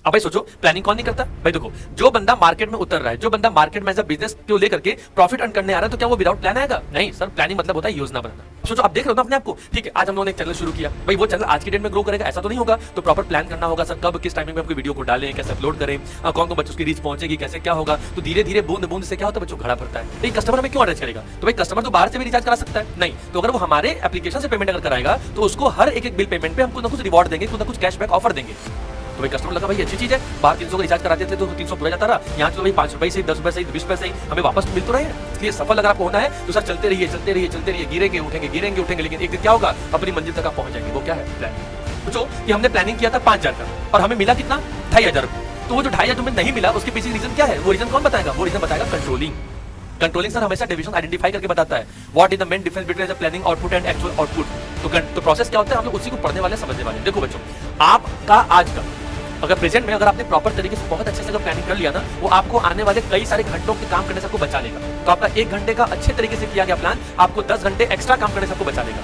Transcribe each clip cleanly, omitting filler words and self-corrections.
अब भाई सोचो प्लानिंग कौन नहीं करता। भाई देखो, जो बंदा मार्केट में उतर रहा है, जो बंदा मार्केट में एज अ बिजनेस को लेकर के प्रॉफिट अर्न करने आ रहा है, तो क्या वो विदाउट प्लान आएगा? नहीं सर, प्लानिंग मतलब होता है योजना बनाना। सोचो, आप देख रहे हो ना अपने आप को, ठीक है, आज हम लोगों ने एक चैनल शुरू किया, भाई वो चैनल आज की डेट में ग्रो करेगा ऐसा तो नहीं होगा, तो प्रॉपर प्लान करना होगा सर, कब किस टाइमिंग में आपको वीडियो को डालें, कैसे अपलोड करें, कौन कौन बच्चों की रीच पहुंचेगी, कैसे क्या होगा। तो धीरे धीरे बूंद बूंद से क्या होता है बच्चों, घड़ा भरता है। कस्टमर हमें क्यों अरेंज करेगा? तो भाई कस्टमर तो बाहर से भी रिचार्ज करा सकता है, नहीं तो अगर वो हमारे एप्लीकेशन से पेमेंट अगर कराएगा तो उसको हर एक बिल पेमेंट पे हम कुछ ना कुछ रिवॉर्ड देंगे, कुछ ना कुछ कैशबैक ऑफर देंगे। तो भाई कस्टमर लगा भाई अच्छी चीज है, बाहर 300 का रिचार्ज कराते थे तो 300 पूरा जाता रहा, यहाँ तो भाई 5 रुपए से 10 रुपए से 20 पैसे हमें वापस मिल तो रहे हैं। इसलिए सफल अगर आपको होना है तो सर चलते रहिए चलते रहिए चलते रहिए, गिरेंगे उठेंगे, लेकिन एक दिन क्या होगा, अपनी मंजिल तक आप पहुंच जाएंगे। वो क्या है? प्लानिंग। सोचो कि हमने प्लानिंग किया था 5000 का और हमें मिला कितना, 2500। तो वो जो 2500 तुम्हें नहीं मिला उसके पीछे रीजन क्या है? वो रीजन कौन बताएगा? वो रीजन बताएगा कंट्रोलिंग। कंट्रोलिंग सर हमेशा डिवीजन आइडेंटिफाई करके बताता है what is the main difference between the planning output and actual output. तो प्रोसेस क्या होता है, हम लोग उसी को पढ़ने वाले समझने वाले। देखो बच्चों, आपका आज का अगर प्रेजेंट में अगर आपने प्रॉपर तरीके से बहुत अच्छे से अगर प्लानिंग कर लिया ना, वो आपको आने वाले कई सारे घंटों के काम करने से आपको बचा लेगा। तो आपका 1 घंटे का अच्छे तरीके से किया गया प्लान आपको 10 घंटे एक्स्ट्रा काम करने से आपको बचा लेगा।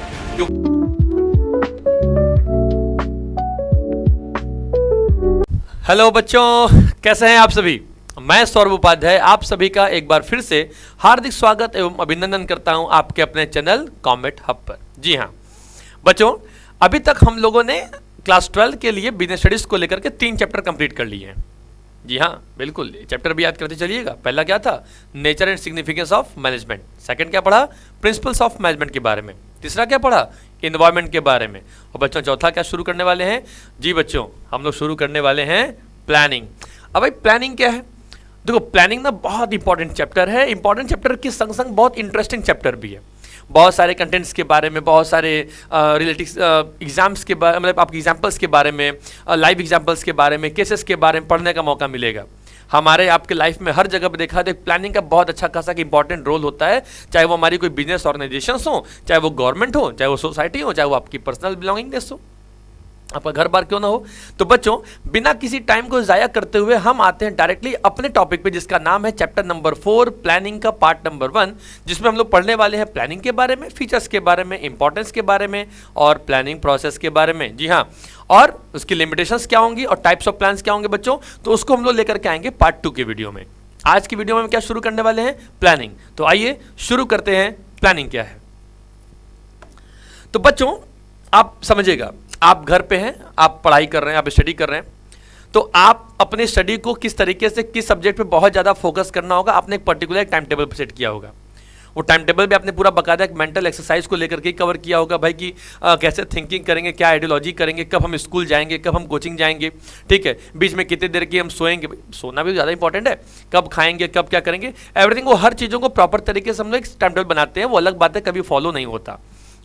हेलो बच्चों, कैसे हैं आप सभी? मैं सौरभ उपाध्याय आप सभी का एक बार फिर से हार्दिक स्वागत एवं अभिनंदन करता हूं आपके अपने चैनल कॉमेट हब पर। जी हाँ बच्चों, अभी तक हम लोगों ने क्लास 12 के लिए बिजनेस स्टडीज को लेकर के 3 चैप्टर कंप्लीट कर लिए हैं। जी हाँ बिल्कुल, चैप्टर भी याद करते चलिएगा। पहला क्या था, nature and significance of management. Second क्या पढ़ा, प्रिंसिपल्स ऑफ मैनेजमेंट के बारे में। तीसरा क्या पढ़ा, एनवायरनमेंट के बारे में। और बच्चों चौथा क्या शुरू करने वाले हैं? जी बच्चों, हम लोग शुरू करने वाले हैं प्लानिंग। अब भाई प्लानिंग क्या है? देखो प्लानिंग ना बहुत इंपॉर्टेंट चैप्टर है। इंपॉर्टेंट चैप्टर के संग संग बहुत इंटरेस्टिंग चैप्टर भी है। बहुत सारे कंटेंट्स के बारे में, बहुत सारे रिलेटिव एग्जाम्स के बारे, मतलब आपके एग्जाम्पल्स के बारे में, लाइव एग्जाम्पल्स के बारे में, केसेस के बारे में पढ़ने का मौका मिलेगा। हमारे आपके लाइफ में हर जगह पर देखा तो प्लानिंग का बहुत अच्छा खासा इंपॉर्टेंट रोल होता है, चाहे वो हमारी कोई बिजनेस ऑर्गेनाइजेशंस हो, चाहे वो गवर्नमेंट हो, चाहे वो सोसाइटी हो, चाहे वो आपकी पर्सनल बिलोंगिंगनेस हो, आपका घर बार क्यों ना हो। तो बच्चों बिना किसी टाइम को जाया करते हुए हम आते हैं डायरेक्टली अपने टॉपिक पे, जिसका नाम है चैप्टर नंबर 4 प्लानिंग का पार्ट नंबर 1, जिसमें हम लोग पढ़ने वाले हैं प्लानिंग के बारे में, फीचर्स के बारे में, इंपॉर्टेंस के बारे में और प्लानिंग प्रोसेस के बारे में। जी हाँ, और उसकी लिमिटेशंस क्या होंगी और टाइप्स ऑफ प्लान्स क्या होंगे बच्चों, तो उसको हम लोग लेकर के आएंगे पार्ट 2 के वीडियो में। आज की वीडियो में हम क्या शुरू करने वाले हैं, प्लानिंग। तो आइए शुरू करते हैं, प्लानिंग क्या है। तो बच्चों आप समझिएगा, आप घर पे हैं, आप पढ़ाई कर रहे हैं, आप स्टडी कर रहे हैं, तो आप अपने स्टडी को किस तरीके से, किस सब्जेक्ट पे बहुत ज़्यादा फोकस करना होगा, आपने एक पर्टिकुलर टाइम टेबल सेट किया होगा। वो टाइम टेबल भी आपने पूरा बकायदा एक मेंटल एक्सरसाइज को लेकर के कवर किया होगा भाई कि कैसे थिंकिंग करेंगे, क्या आइडियोलॉजी करेंगे, कब हम स्कूल जाएंगे, कब हम कोचिंग जाएंगे, ठीक है, बीच में कितनी देर की हम सोएंगे, सोना भी ज़्यादा इंपॉर्टेंट है, कब खाएंगे, कब क्या करेंगे, एवरीथिंग। वो हर चीज़ों को प्रॉपर तरीके से हम लोग एक टाइम टेबल बनाते हैं। वो अलग बात है, कभी फॉलो नहीं होता,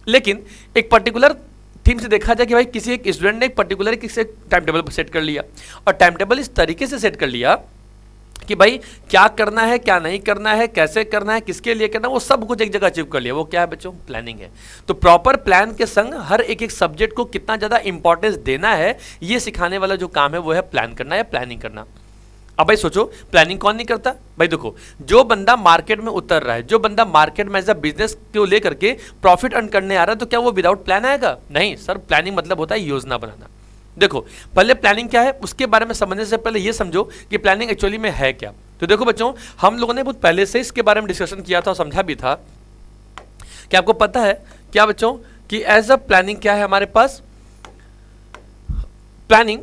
लेकिन एक पर्टिकुलर थीम से देखा जाए कि भाई किसी एक स्टूडेंट ने एक पर्टिकुलर किसी टाइम टेबल सेट कर लिया, और टाइम टेबल इस तरीके से सेट कर लिया कि भाई क्या करना है, क्या नहीं करना है, कैसे करना है, किसके लिए करना है, वो सब कुछ एक जगह अचीव कर लिया। वो क्या है बच्चों, प्लानिंग है। तो प्रॉपर प्लान के संग हर एक सब्जेक्ट को कितना ज़्यादा इंपॉर्टेंस देना है, ये सिखाने वाला जो काम है वो है प्लान करना या प्लानिंग करना। अब भाई सोचो प्लानिंग कौन नहीं करता? भाई देखो, जो बंदा मार्केट में उतर रहा है, जो बंदा मार्केट में एज अ बिजनेस को लेकर के प्रॉफिट अर्न करने आ रहा है, तो क्या वो विदाउट प्लान आएगा? नहीं सर, प्लानिंग मतलब होता है योजना बनाना। देखो पहले प्लानिंग क्या है उसके बारे में समझने से पहले ये समझो कि प्लानिंग एक्चुअली में है क्या। तो देखो बच्चों, हम लोगों ने बहुत पहले से इसके बारे में डिस्कशन किया था और समझा भी था कि आपको पता है क्या बच्चों कि एज अ प्लानिंग क्या है हमारे पास। प्लानिंग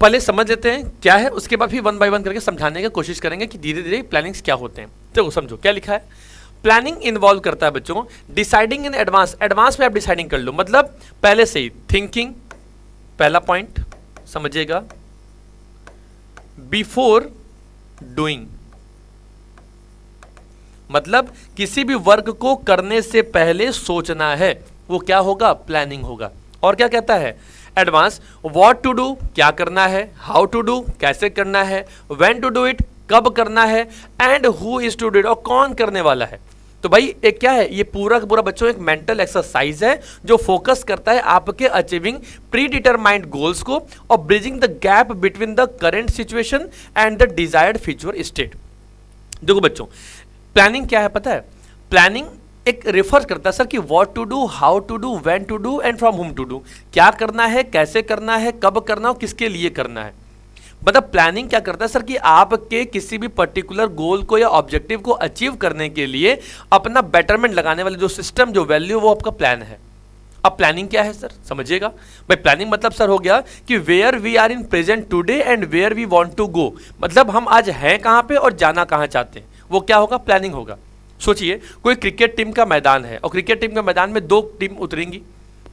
पहले समझ लेते हैं क्या है, उसके बाद फिर 1 बाय 1 करके समझाने की कोशिश करेंगे कि धीरे धीरे प्लानिंग्स क्या होते हैं। तो समझो क्या लिखा है। प्लानिंग इन्वॉल्व करता है बच्चों डिसाइडिंग इन एडवांस। एडवांस में आप डिसाइडिंग कर लो, मतलब पहले से ही थिंकिंग, पहला पॉइंट समझिएगा, बिफोर डूइंग, मतलब किसी भी वर्क को करने से पहले सोचना है, वो क्या होगा, प्लानिंग होगा। और क्या कहता है एडवांस, व्हाट टू डू, क्या करना है, हाउ टू डू, कैसे करना है, व्हेन टू डू इट, कब करना है, and who is to do it, और कौन करने वाला है। तो भाई एक क्या है, ये पूरा का पूरा बच्चों एक मेंटल एक्सरसाइज है जो फोकस करता है आपके अचीविंग प्री डिटरमाइंड गोल्स को और bridging the gap between the current situation and the desired future state. देखो बच्चों, प्लानिंग क्या है पता है, प्लानिंग एक रेफर करता है सर कि what to do, how to do, when to do and from whom to do, क्या करना है, कैसे करना है, कब करना है, किसके लिए करना है। मतलब प्लानिंग क्या करता है सर कि आपके किसी भी पर्टिकुलर गोल को या ऑब्जेक्टिव को अचीव करने के लिए अपना बेटरमेंट लगाने वाले जो सिस्टम, जो वैल्यू, वो आपका प्लान है। अब प्लानिंग क्या है सर, समझिएगा भाई। प्लानिंग मतलब सर हो गया कि where we are in present today and where we want to go, मतलब हम आज हैं कहां पे और जाना कहां चाहते हैं, वो क्या होगा, प्लानिंग होगा। सोचिए कोई क्रिकेट टीम का मैदान है और क्रिकेट टीम के मैदान में दो टीम उतरेंगी,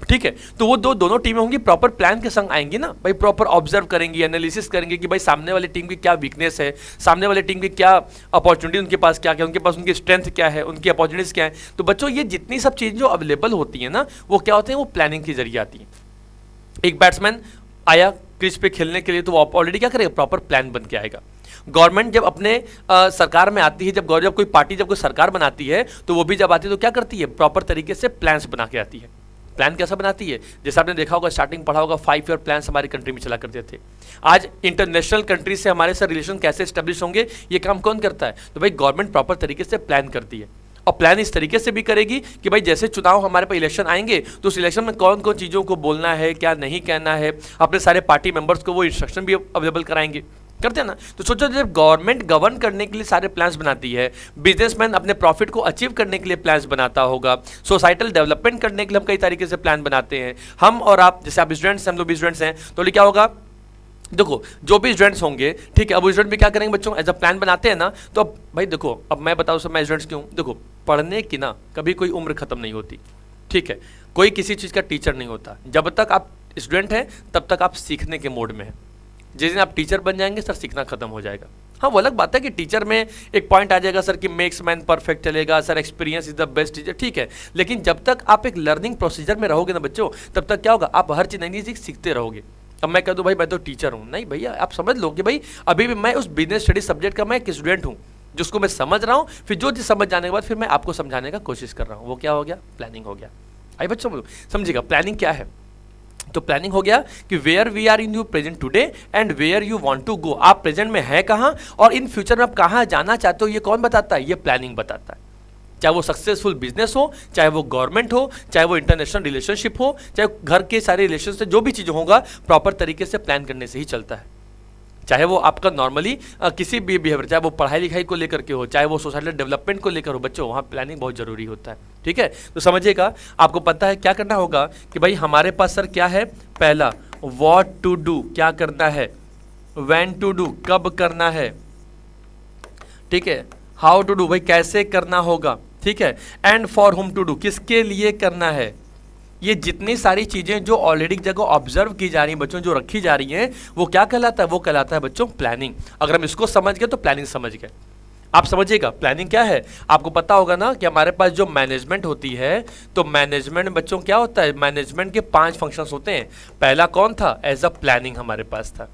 ठीक है, तो वो दोनों टीमें होंगी, प्रॉपर प्लान के संग आएंगी ना भाई, प्रॉपर ऑब्जर्व करेंगी, एनालिसिस करेंगे कि भाई सामने वाली टीम की क्या वीकनेस है, सामने वाली टीम की क्या अपॉर्चुनिटी, उनके पास क्या क्या, उनके पास उनकी स्ट्रेंथ क्या है, उनकी अपॉर्चुनिटीज क्या है। तो बच्चों ये जितनी सब चीज़ें जो अवेलेबल होती है ना, वो क्या होते हैं, वो प्लानिंग के जरिए आती है। एक बैट्समैन आया क्रीज पे खेलने के लिए, तो वो ऑलरेडी क्या करेगा, प्रॉपर प्लान बन के आएगा। गवर्नमेंट जब अपने सरकार में आती है, जब कोई पार्टी जब कोई सरकार बनाती है, तो वो भी जब आती है तो क्या करती है, प्रॉपर तरीके से प्लान्स बना के आती है। प्लान कैसा बनाती है, जैसे आपने देखा होगा, स्टार्टिंग पढ़ा होगा, 5 ईयर प्लान हमारी कंट्री में चला करते थे। आज इंटरनेशनल कंट्री से हमारे साथ रिलेशन कैसे स्टैब्लिश होंगे, ये काम कौन करता है, तो भाई गवर्नमेंट प्रॉपर तरीके से प्लान करती है। और प्लान इस तरीके से भी करेगी कि भाई जैसे चुनाव हमारे पास इलेक्शन आएंगे, तो उस इलेक्शन में कौन कौन चीज़ों को बोलना है, क्या नहीं कहना है, अपने सारे पार्टी मेंबर्स को वो इंस्ट्रक्शन भी अवेलेबल कराएंगे, करते हैं ना। तो सोचो जब गवर्नमेंट गवर्न करने के लिए सारे प्लान्स बनाती है, बिजनेसमैन अपने प्रॉफिट को अचीव करने के लिए प्लान्स बनाता होगा, सोसाइटल डेवलपमेंट करने के लिए हम कई तरीके से प्लान बनाते हैं। हम और आप, जैसे आप स्टूडेंट्स, हम लोग भी स्टूडेंट्स हैं, तो क्या होगा, देखो जो भी स्टूडेंट्स होंगे, ठीक है, अब स्टूडेंट भी क्या करेंगे बच्चों, एज अ प्लान बनाते हैं ना। तो अब भाई देखो, अब मैं बताऊँ सब मैं स्टूडेंट्स क्यों, देखो पढ़ने की ना कभी कोई उम्र खत्म नहीं होती, ठीक है, कोई किसी चीज़ का टीचर नहीं होता। जब तक आप स्टूडेंट हैं तब तक आप सीखने के मोड में हैं। जिस दिन आप टीचर बन जाएंगे सर, सीखना खत्म हो जाएगा। हाँ, वो अलग बात है कि टीचर में एक पॉइंट आ जाएगा सर कि मेक्स मैन परफेक्ट चलेगा sir, experience is the best teacher, ठीक है, लेकिन जब तक आप एक लर्निंग प्रोसीजर में रहोगे ना बच्चों, तब तक क्या होगा, आप हर चीज़ नई चीज़ सीखते रहोगे। अब मैं कह दूँ भाई मैं तो टीचर हूँ, नहीं भैया, आप समझ लो कि भाई अभी भी मैं उस बिजनेस स्टडी सब्जेक्ट का मैं एक स्टूडेंट हूँ, जिसको मैं समझ रहा हूँ, फिर जो चीज़ समझ जाने के बाद फिर मैं आपको समझाने का कोशिश कर रहा हूँ, वो क्या हो गया, प्लानिंग हो गया। आई बच्चों समझिएगा प्लानिंग क्या है। तो प्लानिंग हो गया कि where we are in you present today and where you want to go, आप प्रेजेंट में है कहाँ और इन फ्यूचर में आप कहाँ जाना चाहते हो, ये कौन बताता है, ये प्लानिंग बताता है। चाहे वो सक्सेसफुल बिजनेस हो, चाहे वो गवर्नमेंट हो, चाहे वो इंटरनेशनल रिलेशनशिप हो, चाहे घर के सारे रिलेशन से जो भी चीज़ होगा, प्रॉपर तरीके से प्लान करने से ही चलता है। चाहे वो आपका नॉर्मली किसी भी बिहेवियर, चाहे वो पढ़ाई लिखाई को लेकर के हो, चाहे वो सोसाइटल डेवलपमेंट को लेकर हो, बच्चों वहाँ प्लानिंग बहुत जरूरी होता है, ठीक है। तो समझिएगा, आपको पता है क्या करना होगा कि भाई हमारे पास सर क्या है, पहला व्हाट टू डू, क्या करना है, व्हेन टू डू, कब करना है, ठीक है, हाउ टू डू, भाई कैसे करना होगा, ठीक है, and for whom to do, किसके लिए करना है। ये जितनी सारी चीजें जो ऑलरेडी जगह ऑब्जर्व की जा रही हैं बच्चों, जो रखी जा रही हैं, वो क्या कहलाता है, वो कहलाता है बच्चों प्लानिंग। अगर हम इसको समझ गए तो प्लानिंग समझ गए। आप समझिएगा प्लानिंग क्या है। आपको पता होगा ना कि हमारे पास जो मैनेजमेंट होती है, तो मैनेजमेंट बच्चों क्या होता है, मैनेजमेंट के 5 फंक्शंस होते हैं। पहला कौन था, एज अ प्लानिंग हमारे पास था।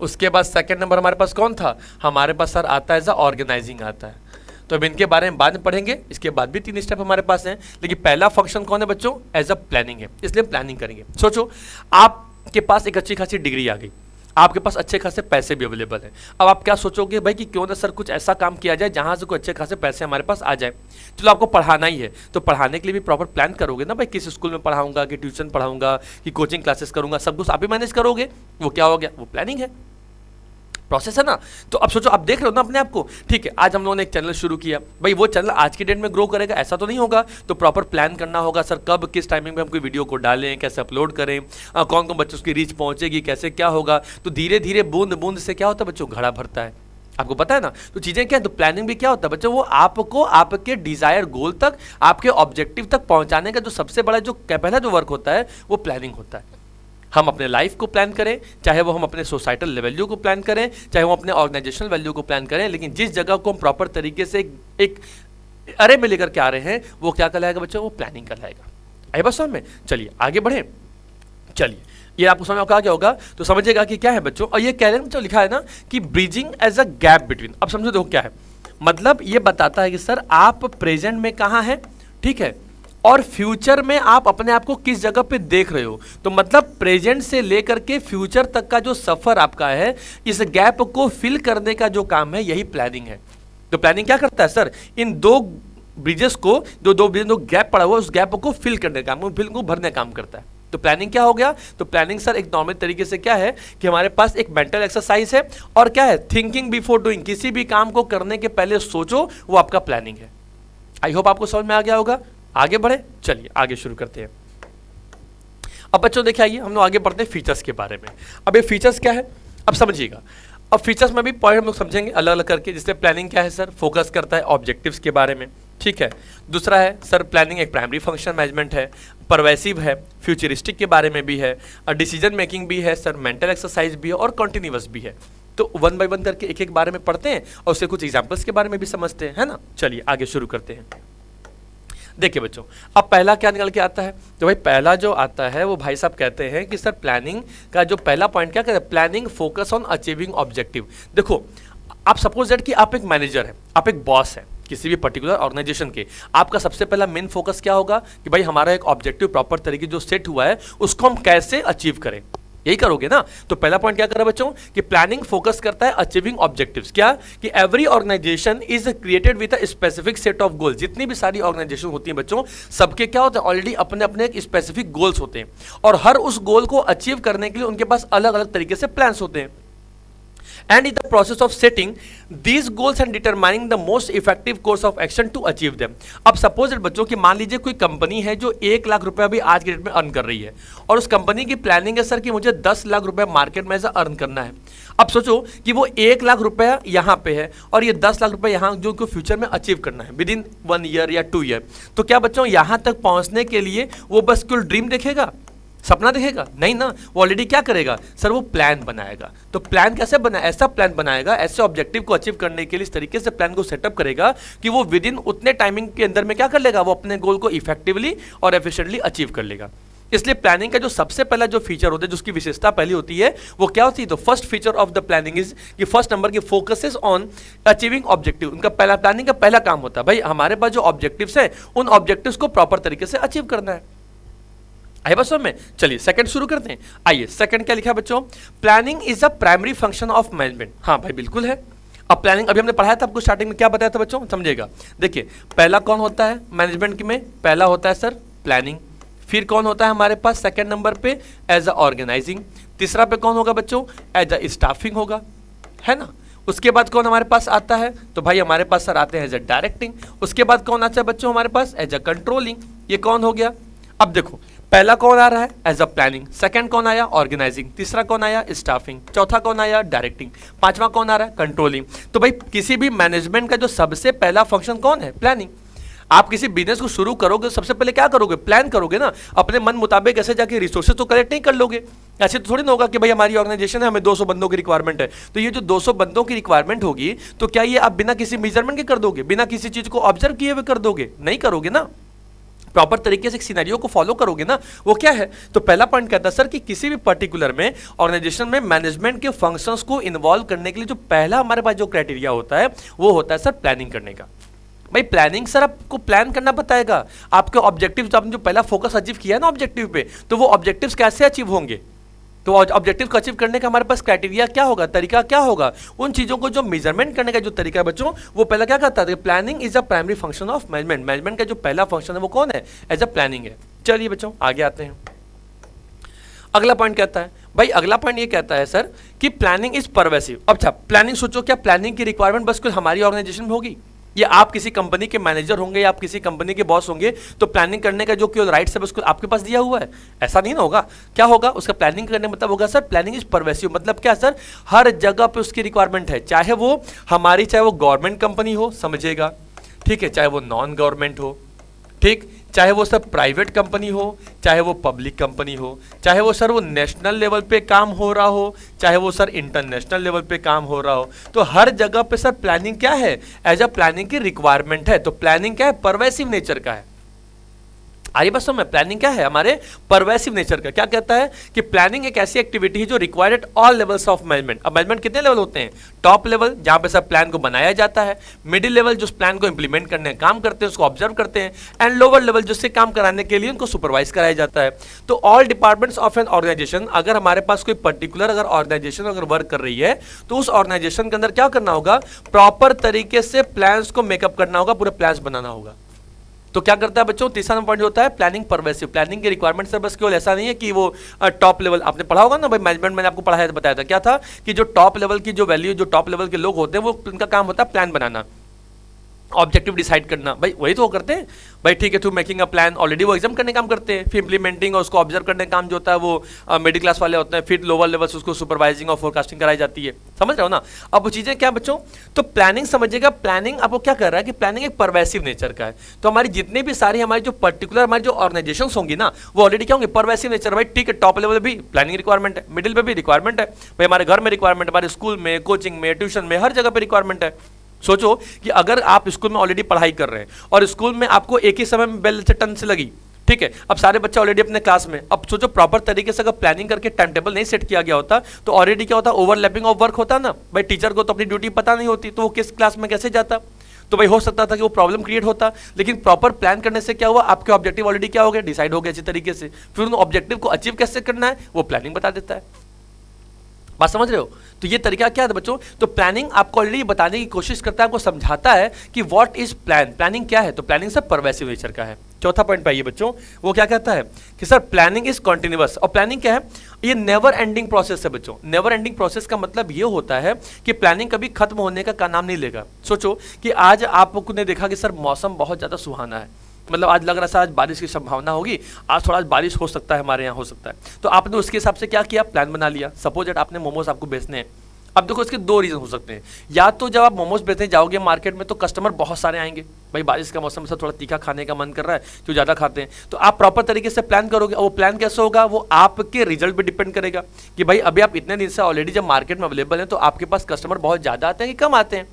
उसके बाद सेकेंड नंबर हमारे पास कौन था, हमारे पास सर आता है एज अ ऑर्गेनाइजिंग आता है। तो अब इनके बारे में बाद में पढ़ेंगे, इसके बाद भी 3 स्टेप हमारे पास हैं, लेकिन पहला फंक्शन कौन है बच्चों, एज अ प्लानिंग है, इसलिए प्लानिंग करेंगे। सोचो आपके पास एक अच्छी खासी डिग्री आ गई, आपके पास अच्छे खासे पैसे भी अवेलेबल हैं। अब आप क्या सोचोगे भाई कि क्यों ना सर कुछ ऐसा काम किया जाए जहां से कोई अच्छे खासे पैसे हमारे पास आ जाए। चलो आपको पढ़ाना ही है, तो पढ़ाने के लिए भी प्रॉपर प्लान करोगे ना भाई, किस स्कूल में पढ़ाऊंगा, कि ट्यूशन पढ़ाऊंगा, कि कोचिंग क्लासेस करूंगा, सब कुछ आप ही मैनेज करोगे। वो क्या हो गया, वो प्लानिंग है, प्रोसेस है ना। तो अब सोचो, आप देख रहे हो ना अपने आप को, ठीक है, आज हम लोगों ने एक चैनल शुरू किया, भाई वो चैनल आज की डेट में ग्रो करेगा ऐसा तो नहीं होगा। तो प्रॉपर प्लान करना होगा सर, कब किस टाइमिंग में हम कोई वीडियो को डालें, कैसे अपलोड करें, कौन कौन बच्चों की रीच पहुंचेगी, कैसे क्या होगा। तो धीरे धीरे बूंद बूंद से क्या होता है बच्चों, घड़ा भरता है, आपको पता है ना। तो चीजें क्या है, तो प्लानिंग भी क्या होता है बच्चों, वो आपको आपके डिजायर गोल तक, आपके ऑब्जेक्टिव तक पहुंचाने का जो सबसे बड़ा जो पहला जो वर्क होता है, वो प्लानिंग होता है। हम अपने लाइफ को प्लान करें, चाहे वो हम अपने सोसाइटल वैल्यू को प्लान करें, चाहे वो अपने ऑर्गेनाइजेशनल वैल्यू को प्लान करें, लेकिन जिस जगह को हम प्रॉपर तरीके से एक अरे में लेकर के आ रहे हैं, वो क्या कहलाएगा बच्चों, वो प्लानिंग कहलाएगा। आई बस समझ में, चलिए आगे बढ़े। चलिए ये आपको समझ में क्या होगा, तो समझिएगा कि क्या है बच्चों, और ये कह रहे लिखा है ना कि bridging as a gap between. अब समझो देखो क्या है, मतलब ये बताता है कि सर आप प्रेजेंट में कहाँ हैं, ठीक है, और फ्यूचर में आप अपने आप को किस जगह पे देख रहे हो। तो मतलब प्रेजेंट से लेकर के फ्यूचर तक का जो सफर आपका है, इस गैप को फिल करने का जो काम है, यही प्लानिंग है। तो प्लानिंग क्या करता है सर, इन दो ब्रिजेस को, दो गैप पड़ा हुआ, उस गैप को फिल करने का काम, फिल को भरने का काम करता है। तो प्लानिंग क्या हो गया? तो प्लानिंग सर एक नॉर्मल तरीके से क्या है कि हमारे पास एक मेंटल एक्सरसाइज है और क्या है, थिंकिंग बिफोर डूइंग, किसी भी काम को करने के पहले सोचो, वो आपका प्लानिंग है। आई होप आपको समझ में आ गया होगा। आगे बढ़े, चलिए आगे शुरू करते हैं। अब बच्चों देखिए, आइए हम लोग आगे बढ़ते हैं फीचर्स के बारे में। अब ये फीचर्स क्या है, अब समझिएगा। अब फीचर्स में भी पॉइंट हम लोग समझेंगे अलग अलग करके। जैसे प्लानिंग क्या है सर, फोकस करता है ऑब्जेक्टिव्स के बारे में, ठीक है। दूसरा है सर प्लानिंग एक प्राइमरी फंक्शन मैनेजमेंट है, परवेसिव है, फ्यूचरिस्टिक के बारे में भी है, डिसीजन मेकिंग भी है सर, मेंटल एक्सरसाइज भी है और कॉन्टिन्यूअस भी है। तो वन बाय वन करके एक एक बारे में पढ़ते हैं और उससे कुछ एग्जाम्पल्स के बारे में भी समझते हैं, है ना। चलिए आगे शुरू करते हैं। देखिए बच्चों, अब पहला क्या निकल के आता है, तो भाई पहला जो आता है वो भाई साहब कहते हैं कि सर प्लानिंग का जो पहला पॉइंट क्या कहते हैं, planning focus on achieving objective. देखो, आप सपोज दैट कि आप एक मैनेजर है, आप एक बॉस है किसी भी पर्टिकुलर ऑर्गेनाइजेशन के, आपका सबसे पहला मेन फोकस क्या होगा कि भाई हमारा एक ऑब्जेक्टिव प्रॉपर तरीके जो सेट हुआ है उसको हम कैसे अचीव करें, यही करोगे ना। तो पहला पॉइंट क्या कर रहा है बच्चों कि प्लानिंग फोकस करता है अचीविंग ऑब्जेक्टिव्स। क्या कि every organisation is created with a specific set of goals. जितनी भी सारी ऑर्गेनाइजेशन होती हैं बच्चों, सबके क्या होता है, ऑलरेडी अपने अपने एक स्पेसिफिक गोल्स होते हैं और हर उस गोल को अचीव करने के लिए उनके पास अलग अलग तरीके से प्लान्स होते हैं। And in the process of setting these goals and determining the most effective course of action to achieve them। अब सपोज बच्चों कि मान लीजिए कोई कंपनी है जो 1 लाख रुपए अभी आज के डेट में अर्न कर रही है और उस कंपनी की प्लानिंग है सर कि मुझे 10 लाख रुपए मार्केट में ऐसा अर्न करना है। अब सोचो कि वो 1 लाख रुपया यहाँ पे है और ये 10 लाख रुपए यहाँ जो को फ्यूचर में अचीव करना है विद इन 1 ईयर या 2 ईयर। तो क्या बच्चों यहाँ तक पहुँचने के लिए वो बस केवल ड्रीम देखेगा, सपना देखेगा? नहीं ना, वो ऑलरेडी क्या करेगा सर, वो प्लान बनाएगा। तो प्लान कैसे बना, ऐसा प्लान बनाएगा, ऐसे ऑब्जेक्टिव को अचीव करने के लिए इस तरीके से प्लान को सेटअप करेगा कि वो विद इन उतने टाइमिंग के अंदर में क्या कर लेगा, वो अपने गोल को इफेक्टिवली और एफिशिएंटली अचीव कर लेगा। इसलिए प्लानिंग का जो सबसे पहला जो फीचर होता है, जिसकी विशेषता पहली होती है, वो क्या होती है, तो first feature of the planning is कि फर्स्ट नंबर की फोकसेस ऑन अचीविंग ऑब्जेक्टिव। उनका पहला प्लानिंग का पहला काम होता है भाई हमारे पास जो ऑब्जेक्टिव्स है उन ऑब्जेक्टिव्स को प्रॉपर तरीके से अचीव करना है। आइए बस में, चलिए सेकंड शुरू करते हैं। आइए सेकंड क्या लिखा है बच्चों, planning is a primary function of management. हाँ भाई बिल्कुल है। अब प्लानिंग अभी हमने पढ़ाया था आपको स्टार्टिंग में, क्या बताया था बच्चों, समझिएगा। देखिए पहला कौन होता है मैनेजमेंट में, पहला होता है सर प्लानिंग। फिर कौन होता है हमारे पास सेकंड नंबर पे एज अ ऑर्गेनाइजिंग। तीसरा पे कौन होगा बच्चों, एज अ स्टाफिंग होगा, है ना। उसके बाद कौन हमारे पास आता है, तो भाई हमारे पास सर आते हैं एज अ डायरेक्टिंग। उसके बाद कौन आता है बच्चों हमारे पास, एज अ कंट्रोलिंग। ये कौन हो गया। अब देखो पहला कौन आ रहा है, एज अ प्लानिंग। सेकंड कौन आया, ऑर्गेनाइजिंग। तीसरा कौन आया, स्टाफिंग। चौथा कौन आया, डायरेक्टिंग। पांचवा कौन आ रहा है, कंट्रोलिंग। तो भाई किसी भी मैनेजमेंट का जो सबसे पहला फंक्शन कौन है, प्लानिंग। आप किसी बिजनेस को शुरू करोगे सबसे पहले क्या करोगे, प्लान करोगे ना। अपने मन मुताबिक ऐसे जाके रिसोर्सेज तो कलेक्ट नहीं कर लोगे। ऐसे तो थोड़ी ना होगा कि भाई हमारी ऑर्गेनाइजेशन है, हमें 200 बंदों की रिक्वायरमेंट है, तो ये जो 200 बंदों की रिक्वायरमेंट होगी तो क्या ये आप बिना किसी मेजरमेंट के कर दोगे, बिना किसी चीज को ऑब्जर्व किए हुए कर दोगे, नहीं करोगे ना। प्रॉपर तरीके से एक सिनेरियो को फॉलो करोगे ना। वो क्या है, तो पहला पॉइंट कहता है सर कि किसी भी पर्टिकुलर में ऑर्गेनाइजेशन में मैनेजमेंट के फंक्शंस को इन्वॉल्व करने के लिए जो पहला हमारे पास जो क्राइटेरिया होता है वो होता है सर प्लानिंग करने का। भाई प्लानिंग सर आपको प्लान करना बताएगा आपके ऑब्जेक्टिव्स। आपने जो पहला फोकस अचीव किया ना ऑब्जेक्टिव पे, तो वो ऑब्जेक्टिव्स कैसे अचीव होंगे, तो ऑब्जेक्टिव को अचीव करने का हमारे पास क्राइटेरिया क्या होगा, तरीका क्या होगा। उन चीजों को जो मेजरमेंट करने का जो तरीका है बच्चों, वो पहला क्या करता है, planning is a primary function of management. Management का जो पहला फंक्शन है वो कौन है, एज अ प्लानिंग है। चलिए बच्चों आगे आते हैं। अगला पॉइंट कहता है, भाई अगला पॉइंट ये कहता है सर कि प्लानिंग इज परवेसिव। अच्छा प्लानिंग सोचो, क्या प्लानिंग की रिक्वायरमेंट बस कुछ हमारी ऑर्गेनाइजेशन में होगी, या आप किसी कंपनी के मैनेजर होंगे या आप किसी कंपनी के बॉस होंगे तो प्लानिंग करने का जो केवल राइट्स है उसको आपके पास दिया हुआ है, ऐसा नहीं ना होगा। क्या होगा उसका प्लानिंग करने मतलब होगा सर प्लानिंग इज परवेसिव। मतलब क्या सर, हर जगह पे उसकी रिक्वायरमेंट है, चाहे वो हमारी, चाहे वो गवर्नमेंट कंपनी हो, समझिएगा, ठीक है, चाहे वो नॉन गवर्नमेंट हो, ठीक, चाहे वो सर प्राइवेट कंपनी हो, चाहे वो पब्लिक कंपनी हो, चाहे वो सर वो नेशनल लेवल पे काम हो रहा हो, चाहे वो सर इंटरनेशनल लेवल पे काम हो रहा हो, तो हर जगह पे सर प्लानिंग क्या है, एज अ प्लानिंग की रिक्वायरमेंट है। तो प्लानिंग क्या है, परवेसिव नेचर का है। आइए बस में, प्लानिंग क्या है हमारे, परवेसिव नेचर का। क्या कहता है कि प्लानिंग एक ऐसी एक्टिविटी है जो required at all levels of management. अब मैनेजमेंट कितने लेवल होते हैं, टॉप लेवल जहां पे सब प्लान को बनाया जाता है, मिडिल लेवल जो प्लान को इंप्लीमेंट करने का काम करते हैं उसको ऑब्जर्व करते हैं, एंड लोअर लेवल जिससे काम कराने के लिए उनको सुपरवाइज कराया जाता है। तो all departments of an organisation, अगर हमारे पास कोई पर्टिकुलर अगर ऑर्गेनाइजेशन अगर वर्क कर रही है तो उस ऑर्गेनाइजेशन के अंदर क्या करना होगा, प्रॉपर तरीके से प्लान्स को मेकअप करना होगा, पूरे प्लान्स बनाना होगा। तो क्या करता है बच्चों, तीसरा नंबर पॉइंट होता है प्लानिंग परवेसिव। प्लानिंग के रिक्वायरमेंट से बस केवल ऐसा नहीं है कि वो टॉप लेवल, आपने पढ़ा होगा ना भाई, मैनेजमेंट मैंने आपको पढ़ाया बताया था, क्या था कि जो टॉप लेवल की जो वैल्यू, जो टॉप लेवल के लोग होते हैं, वो उनका काम होता है प्लान बनाना, ऑब्जेक्टिव डिसाइड करना। भाई वही तो वो करते हैं भाई, ठीक है, to making a plan already वो एग्जाम करने काम करते हैं, फिर इंप्लीमेंटिंग और उसको ऑब्जर्व करने का काम जो होता है वो मिडिल क्लास वाले होते हैं, फिर लोअर लेवल से उसको सुपरवाइजिंग और फोरकास्टिंग कराई जाती है। समझ रहे हो ना। अब वो चीजें क्या बच्चों, तो प्लानिंग समझिएगा, प्लानिंग आपको क्या कर रहा है कि प्लानिंग एक परवेसिव नेचर का है। तो हमारी जितनी भी सारी हमारी जो पर्टिकुलर हमारी जो ऑर्गेनाइजेशन होंगी ना, वो ऑलरेडी क्या होंगे, परवेसिव नेचर। भाई ठीक है, टॉप लेवल भी प्लानिंग रिक्वायरमेंट है, मिडिल पे भी रिक्वायरमेंट है, भाई हमारे घर में रिक्वायरमेंट, हमारे स्कूल में, कोचिंग में, ट्यूशन में, हर जगह पे रिक्वायरमेंट है। सोचो कि अगर आप स्कूल में ऑलरेडी पढ़ाई कर रहे हैं और स्कूल में आपको एक ही समय में बेल से टन से लगी, ठीक है, अब सारे बच्चे ऑलरेडी अपने क्लास में, अब सोचो प्रॉपर तरीके से अगर प्लानिंग करके टाइम टेबल नहीं सेट किया गया होता तो ऑलरेडी क्या होता, ओवरलैपिंग ऑफ वर्क होता ना। भाई टीचर को तो अपनी ड्यूटी पता नहीं होती, तो वो किस क्लास में कैसे जाता, तो भाई हो सकता था कि वो प्रॉब्लम क्रिएट होता। लेकिन प्रॉपर प्लान करने से क्या हुआ, आपके ऑब्जेक्टिव ऑलरेडी क्या हो गए, डिसाइड हो गए अच्छी तरीके से, फिर उन ऑब्जेक्टिव को अचीव कैसे करना है वो प्लानिंग बता देता है। बात समझ रहे हो। तो ये तरीका क्या है बच्चों, तो प्लानिंग आपको ऑलरेडी बताने की कोशिश करता है, आपको समझाता है कि व्हाट इज प्लान, प्लानिंग क्या है। तो प्लानिंग सब परवेसिव नेचर का है। चौथा पॉइंट पाइए बच्चों, वो क्या कहता है कि सर प्लानिंग इज कॉन्टिन्यूअस। और प्लानिंग क्या है, ये नेवर एंडिंग प्रोसेस है बच्चों। नेवर एंडिंग प्रोसेस का मतलब ये होता है कि प्लानिंग कभी खत्म होने का नाम नहीं लेगा। सोचो कि आज आपने देखा कि सर मौसम बहुत ज्यादा सुहाना है, मतलब आज लग रहा है आज बारिश की संभावना होगी, आज थोड़ा बारिश हो सकता है, हमारे यहाँ हो सकता है, तो आपने उसके हिसाब से क्या किया, प्लान बना लिया। सपोज दैट आपने मोमोज आपको बेचने हैं। अब देखो इसके दो रीजन हो सकते हैं, या तो जब आप मोमोज बेचने जाओगे मार्केट में तो कस्टमर बहुत सारे आएंगे, भाई बारिश का मौसम से थोड़ा तीखा खाने का मन कर रहा है, जो ज़्यादा खाते हैं, तो आप प्रॉपर तरीके से प्लान करोगे। और वो प्लान कैसे होगा, वो आपके रिजल्ट पे डिपेंड करेगा कि भाई अभी आप इतने दिन से ऑलरेडी जब मार्केट में अवेलेबल हैं तो आपके पास कस्टमर बहुत ज़्यादा आते हैं कि कम आते हैं।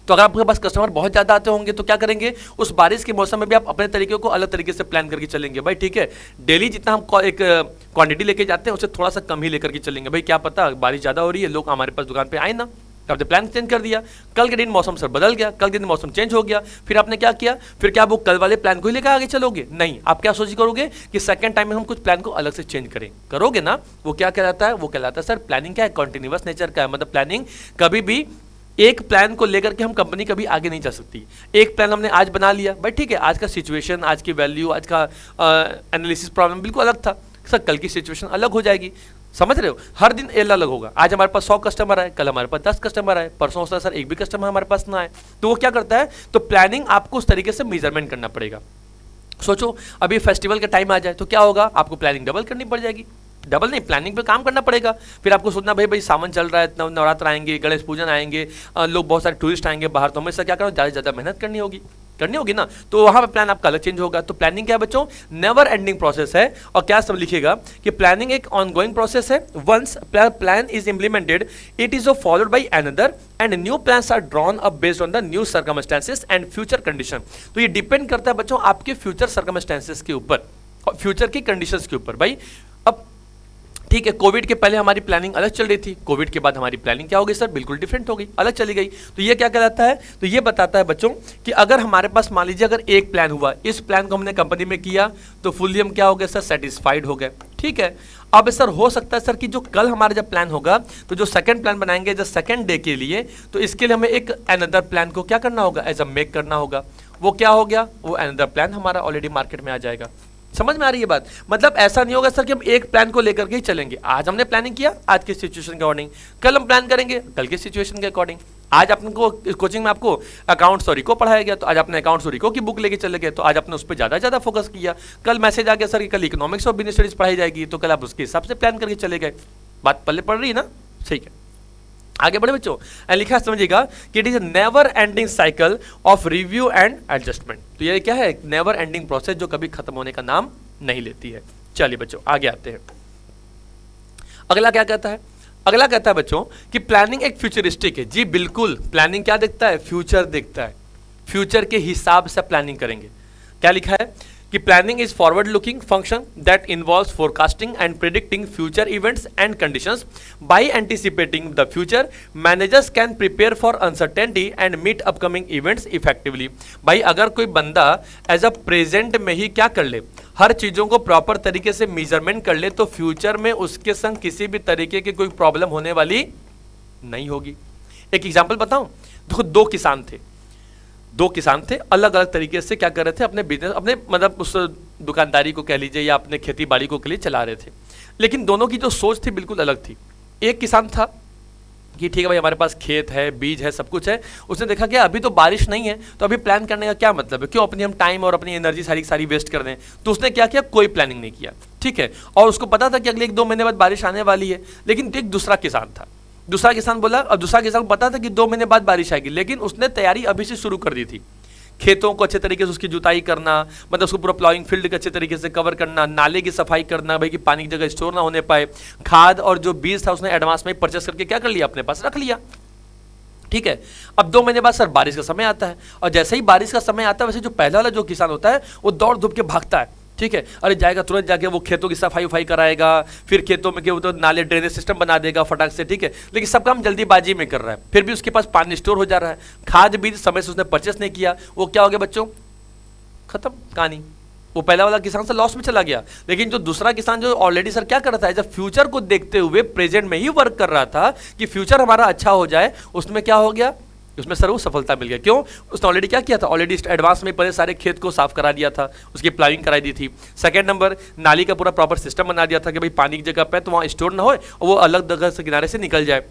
तो अगर आपके पास कस्टमर बहुत ज़्यादा आते होंगे तो क्या करेंगे, उस बारिश के मौसम में भी आप अपने तरीके को अलग तरीके से प्लान करके चलेंगे। भाई ठीक है, डेली जितना हम एक क्वांटिटी लेके जाते हैं उससे थोड़ा सा कम ही लेकर के चलेंगे। भाई क्या पता बारिश ज़्यादा हो रही है, लोग हमारे पास दुकान पे आए ना, तो आपने प्लान चेंज कर दिया। कल के दिन मौसम सर बदल गया, कल के दिन मौसम चेंज हो गया, फिर आपने क्या किया, फिर क्या वो कल वाले प्लान को ही लेकर आगे चलोगे? नहीं, आप क्या सोच करोगे कि सेकंड टाइम में हम कुछ प्लान को अलग से चेंज करोगे ना। वो क्या कहलाता है, वो कहलाता है सर प्लानिंग क्या है, कॉन्टिन्यूअस नेचर का है। मतलब प्लानिंग कभी भी एक प्लान को लेकर के हम कंपनी कभी आगे नहीं जा सकती। एक प्लान हमने आज बना लिया, भाई ठीक है, आज का सिचुएशन, आज की वैल्यू, आज का एनालिसिस प्रॉब्लम बिल्कुल अलग था सर, कल की सिचुएशन अलग हो जाएगी। समझ रहे हो, हर दिन अलग होगा। आज हमारे पास 100 कस्टमर आए, कल हमारे पास 10 कस्टमर आए, परसों हो सकता है सर एक भी कस्टमर हमारे पास ना आए। तो वो क्या करता है, तो प्लानिंग आपको उस तरीके से मेजरमेंट करना पड़ेगा। सोचो अभी फेस्टिवल का टाइम आ जाए तो क्या होगा, आपको प्लानिंग डबल करनी पड़ जाएगी। डबल नहीं, प्लानिंग पे काम करना पड़ेगा। फिर आपको सोचना भाई सावन चल रहा है, नवरात्र आएंगे, गणेश पूजन आएंगे, लोग बहुत सारे टूरिस्ट आएंगे बाहर, तो हमेशा क्या करो, ज़्यादा से ज़्यादा मेहनत करनी होगी ना। तो वहाँ पे प्लान आपका अलग चेंज होगा। तो प्लानिंग क्या है बच्चों, नेवर एंडिंग प्रोसेस है। और क्या सब लिखिएगा कि प्लानिंग एक ऑनगोइंग प्रोसेस है। Once plan is implemented it is followed by another and new plans are drawn up based on the new circumstances and future condition. तो ये डिपेंड करता है बच्चों आपके फ्यूचर सर्कमस्टेंसेस के ऊपर और फ्यूचर की कंडीशंस के ऊपर। भाई अब ठीक है, कोविड के पहले हमारी प्लानिंग अलग चल रही थी, कोविड के बाद हमारी प्लानिंग क्या हो गई सर, बिल्कुल डिफरेंट हो गई, अलग चली गई। तो ये क्या कहलाता है, तो ये बताता है बच्चों कि अगर हमारे पास मान लीजिए अगर एक प्लान हुआ, इस प्लान को हमने कंपनी में किया तो फुल्ली हम क्या हो गए सर, सेटिस्फाइड हो गए। ठीक है, अब सर हो सकता है सर कि जो कल हमारा जब प्लान होगा तो जो सेकंड प्लान बनाएंगे जो सेकंड डे के लिए, तो इसके लिए हमें एक अनदर प्लान को क्या करना होगा, एज अ मेक करना होगा। वो क्या हो गया, वो अनदर प्लान हमारा ऑलरेडी मार्केट में आ जाएगा। समझ में आ रही है बात। मतलब ऐसा नहीं होगा सर कि हम एक प्लान को लेकर के ही चलेंगे। आज हमने प्लानिंग किया आज की सिचुएशन के अकॉर्डिंग, कल हम प्लान करेंगे कल की सिचुएशन के अकॉर्डिंग। आज आपको कोचिंग में आपको अकाउंट्स और रिको पढ़ाया गया, तो आज आपने अकाउंट्स और रिको की बुक लेके चले गए, तो आज आपने उस पर ज़्यादा फोकस किया। कल मैसेज आ गया सर कि कल इकोनॉमिक्स और बिजनेस स्टडीज पढ़ाई जाएगी, तो कल आप उसके हिसाब से प्लान करके चले गए। बात पल्ले पड़ रही है ना, ठीक है। आगे बढ़े बच्चों, लिखा समझिएगा कि it is never ending cycle of review and adjustment. तो ये क्या है, नेवर एंडिंग प्रोसेस जो कभी खत्म होने का नाम नहीं लेती है। चलिए बच्चों आगे आते हैं। अगला क्या कहता है, अगला कहता है बच्चों कि प्लानिंग एक फ्यूचरिस्टिक है। जी बिल्कुल, प्लानिंग क्या देखता है, फ्यूचर देखता है, फ्यूचर के हिसाब से प्लानिंग करेंगे। क्या लिखा है कि planning is forward looking function that involves forecasting and predicting future events and conditions by anticipating the future managers can prepare for uncertainty and meet upcoming events effectively. भाई अगर कोई बंदा एज अ प्रेजेंट में ही क्या कर ले, हर चीजों को प्रॉपर तरीके से मेजरमेंट कर ले, तो फ्यूचर में उसके संग किसी भी तरीके की कोई प्रॉब्लम होने वाली नहीं होगी। एक एग्जाम्पल बताऊं, देखो दो किसान थे, दो किसान थे, अलग अलग तरीके से क्या कर रहे थे, अपने बिजनेस, अपने मतलब उस दुकानदारी को कह लीजिए या अपने खेती बाड़ी को के लिए चला रहे थे, लेकिन दोनों की जो सोच थी बिल्कुल अलग थी। एक किसान था कि ठीक है भाई, हमारे पास खेत है, बीज है, सब कुछ है, उसने देखा कि अभी तो बारिश नहीं है, तो अभी प्लान करने का क्या मतलब है, क्यों अपनी हम टाइम और अपनी एनर्जी सारी वेस्ट कर दें। तो उसने क्या किया, कोई प्लानिंग नहीं किया, ठीक है, और उसको पता था कि अगले 1-2 महीने बाद बारिश आने वाली है। लेकिन एक दूसरा किसान था, दूसरा किसान बोला, और दूसरा किसान को पता था कि 2 महीने बाद बारिश आएगी, लेकिन उसने तैयारी अभी से शुरू कर दी थी। खेतों को अच्छे तरीके से उसकी जुताई करना, मतलब उसको पूरा प्लॉइंग फील्ड को अच्छे तरीके से कवर करना, नाले की सफाई करना भाई कि पानी की जगह स्टोर ना होने पाए, खाद और जो बीज था उसने एडवांस में परचेस करके क्या कर लिया, अपने पास रख लिया, ठीक है। अब 2 महीने बाद सर बारिश का समय आता है, और जैसे ही बारिश का समय आता है वैसे जो पहला वाला जो किसान होता है वो दौड़ धूप के भागता है, ठीक है, अरे जाएगा तुरंत जाके वो खेतों की सफाई उफाई कराएगा, फिर खेतों में वो तो नाले ड्रेनेज सिस्टम बना देगा फटाक से, ठीक है, लेकिन सब काम जल्दीबाजी में कर रहा है, फिर भी उसके पास पानी स्टोर हो जा रहा है, खाद बीज समय से उसने परचेस नहीं किया, वो क्या हो गया बच्चों, खत्म कहानी, वो पहला वाला किसान से लॉस में चला गया। लेकिन जो दूसरा किसान जो ऑलरेडी सर क्या कर रहा था, एज अ फ्यूचर को देखते हुए प्रेजेंट में ही वर्क कर रहा था कि फ्यूचर हमारा अच्छा हो जाए, उसमें क्या हो गया, उसमें सर वो सफलता मिल गया। क्यों, उसने ऑलरेडी क्या किया था, ऑलरेडी एडवांस में पहले सारे खेत को साफ करा दिया था, उसकी प्लाइंग कराई दी थी। सेकंड नंबर, नाली का पूरा प्रॉपर सिस्टम बना दिया था कि भाई पानी की जगह पे तो वहाँ स्टोर ना हो, और वो अलग जगह से किनारे से निकल जाए।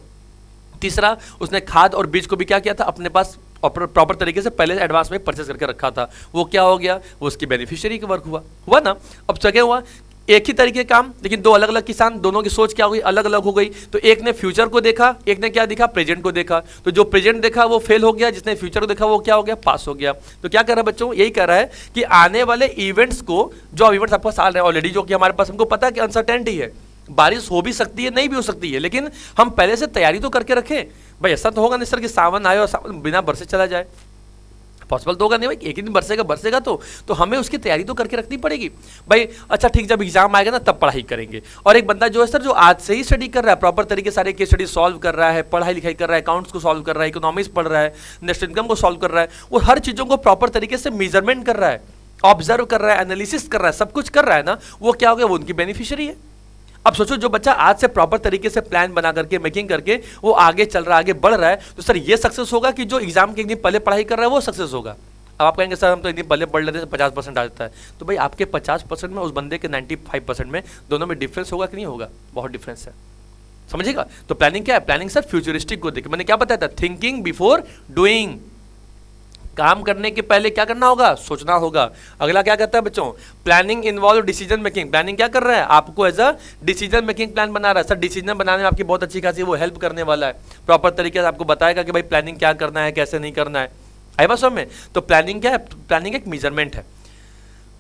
तीसरा, उसने खाद और बीज को भी क्या किया था, अपने पास प्रॉपर तरीके से पहले एडवांस में परचेस करके रखा था। वो क्या हो गया, वो उसकी बेनिफिशियरी का वर्क हुआ ना। अब क्या हुआ, एक ही तरीके काम, लेकिन दो अलग अलग किसान, दोनों की सोच क्या हो गई, अलग अलग हो गई। तो एक ने फ्यूचर को देखा, एक ने क्या देखा, प्रेजेंट को देखा। तो जो प्रेजेंट देखा वो फेल हो गया, जिसने फ्यूचर को देखा वो क्या हो गया, पास हो गया। तो क्या कर रहा है बच्चों, यही कर रहा है कि आने वाले इवेंट्स को, जो इवेंट्स आपको साल रहे हैं ऑलरेडी, जो कि हमारे पास हमको पता है कि अनसर्टेनिटी है, बारिश हो भी सकती है, नहीं भी हो सकती है, लेकिन हम पहले से तैयारी तो करके रखें। भाई ऐसा तो होगा नहीं सर कि सावन आए और सावन बिना बरसे चला जाए, पॉसिबल तो होगा नहीं भाई, एक ही दिन बरसेगा तो हमें उसकी तैयारी तो करके रखनी पड़ेगी भाई। अच्छा ठीक, जब एग्जाम आएगा ना तब पढ़ाई करेंगे। और एक बंदा जो है सर, जो आज से ही स्टडी कर रहा है, प्रॉपर तरीके सारे केस स्टडी सॉल्व कर रहा है, पढ़ाई लिखाई कर रहा है, अकाउंट्स को सॉल्व कर रहा है, इकोनॉमिक्स पढ़ रहा है, नेशनल इनकम को सॉल्व कर रहा है, वो हर चीज़ों को प्रॉपर तरीके से मेजरमेंट कर रहा है, ऑब्जर्व कर रहा है, एनालिसिस कर रहा है, सब कुछ कर रहा है ना, वो क्या हो गया, वो उनकी बेनिफिशियरी है। अब सोचो, जो बच्चा आज से प्रॉपर तरीके से प्लान बना करके, मेकिंग करके वो आगे चल रहा है, आगे बढ़ रहा है, तो सर ये सक्सेस होगा कि जो एग्जाम के एक दिन पहले पढ़ाई कर रहा है वो सक्सेस होगा। अब आप कहेंगे सर हम तो एक दिन पहले पढ़ लेते हैं 50% आ जाता है, तो भाई आपके 50% में उस बंदे के 95% में, दोनों में डिफरेंस होगा कि नहीं होगा, बहुत डिफरेंस है, समझिएगा। तो प्लानिंग क्या है, प्लानिंग सर फ्यूचरिस्टिक को देखिए, मैंने क्या बताया था, थिंकिंग बिफोर डूइंग, काम करने के पहले क्या करना होगा, सोचना होगा। अगला क्या कहता है बच्चों, planning involve decision making. Planning क्या कर रहा है, आपको as a decision making plan बना रहा है। सर डिसीजन बनाने में आपकी बहुत अच्छी खासी वो हेल्प करने वाला है, प्रॉपर तरीके से आपको बताएगा कि भाई प्लानिंग क्या करना है, कैसे नहीं करना है। आई बात समझ में। तो प्लानिंग क्या है, प्लानिंग एक मेजरमेंट है,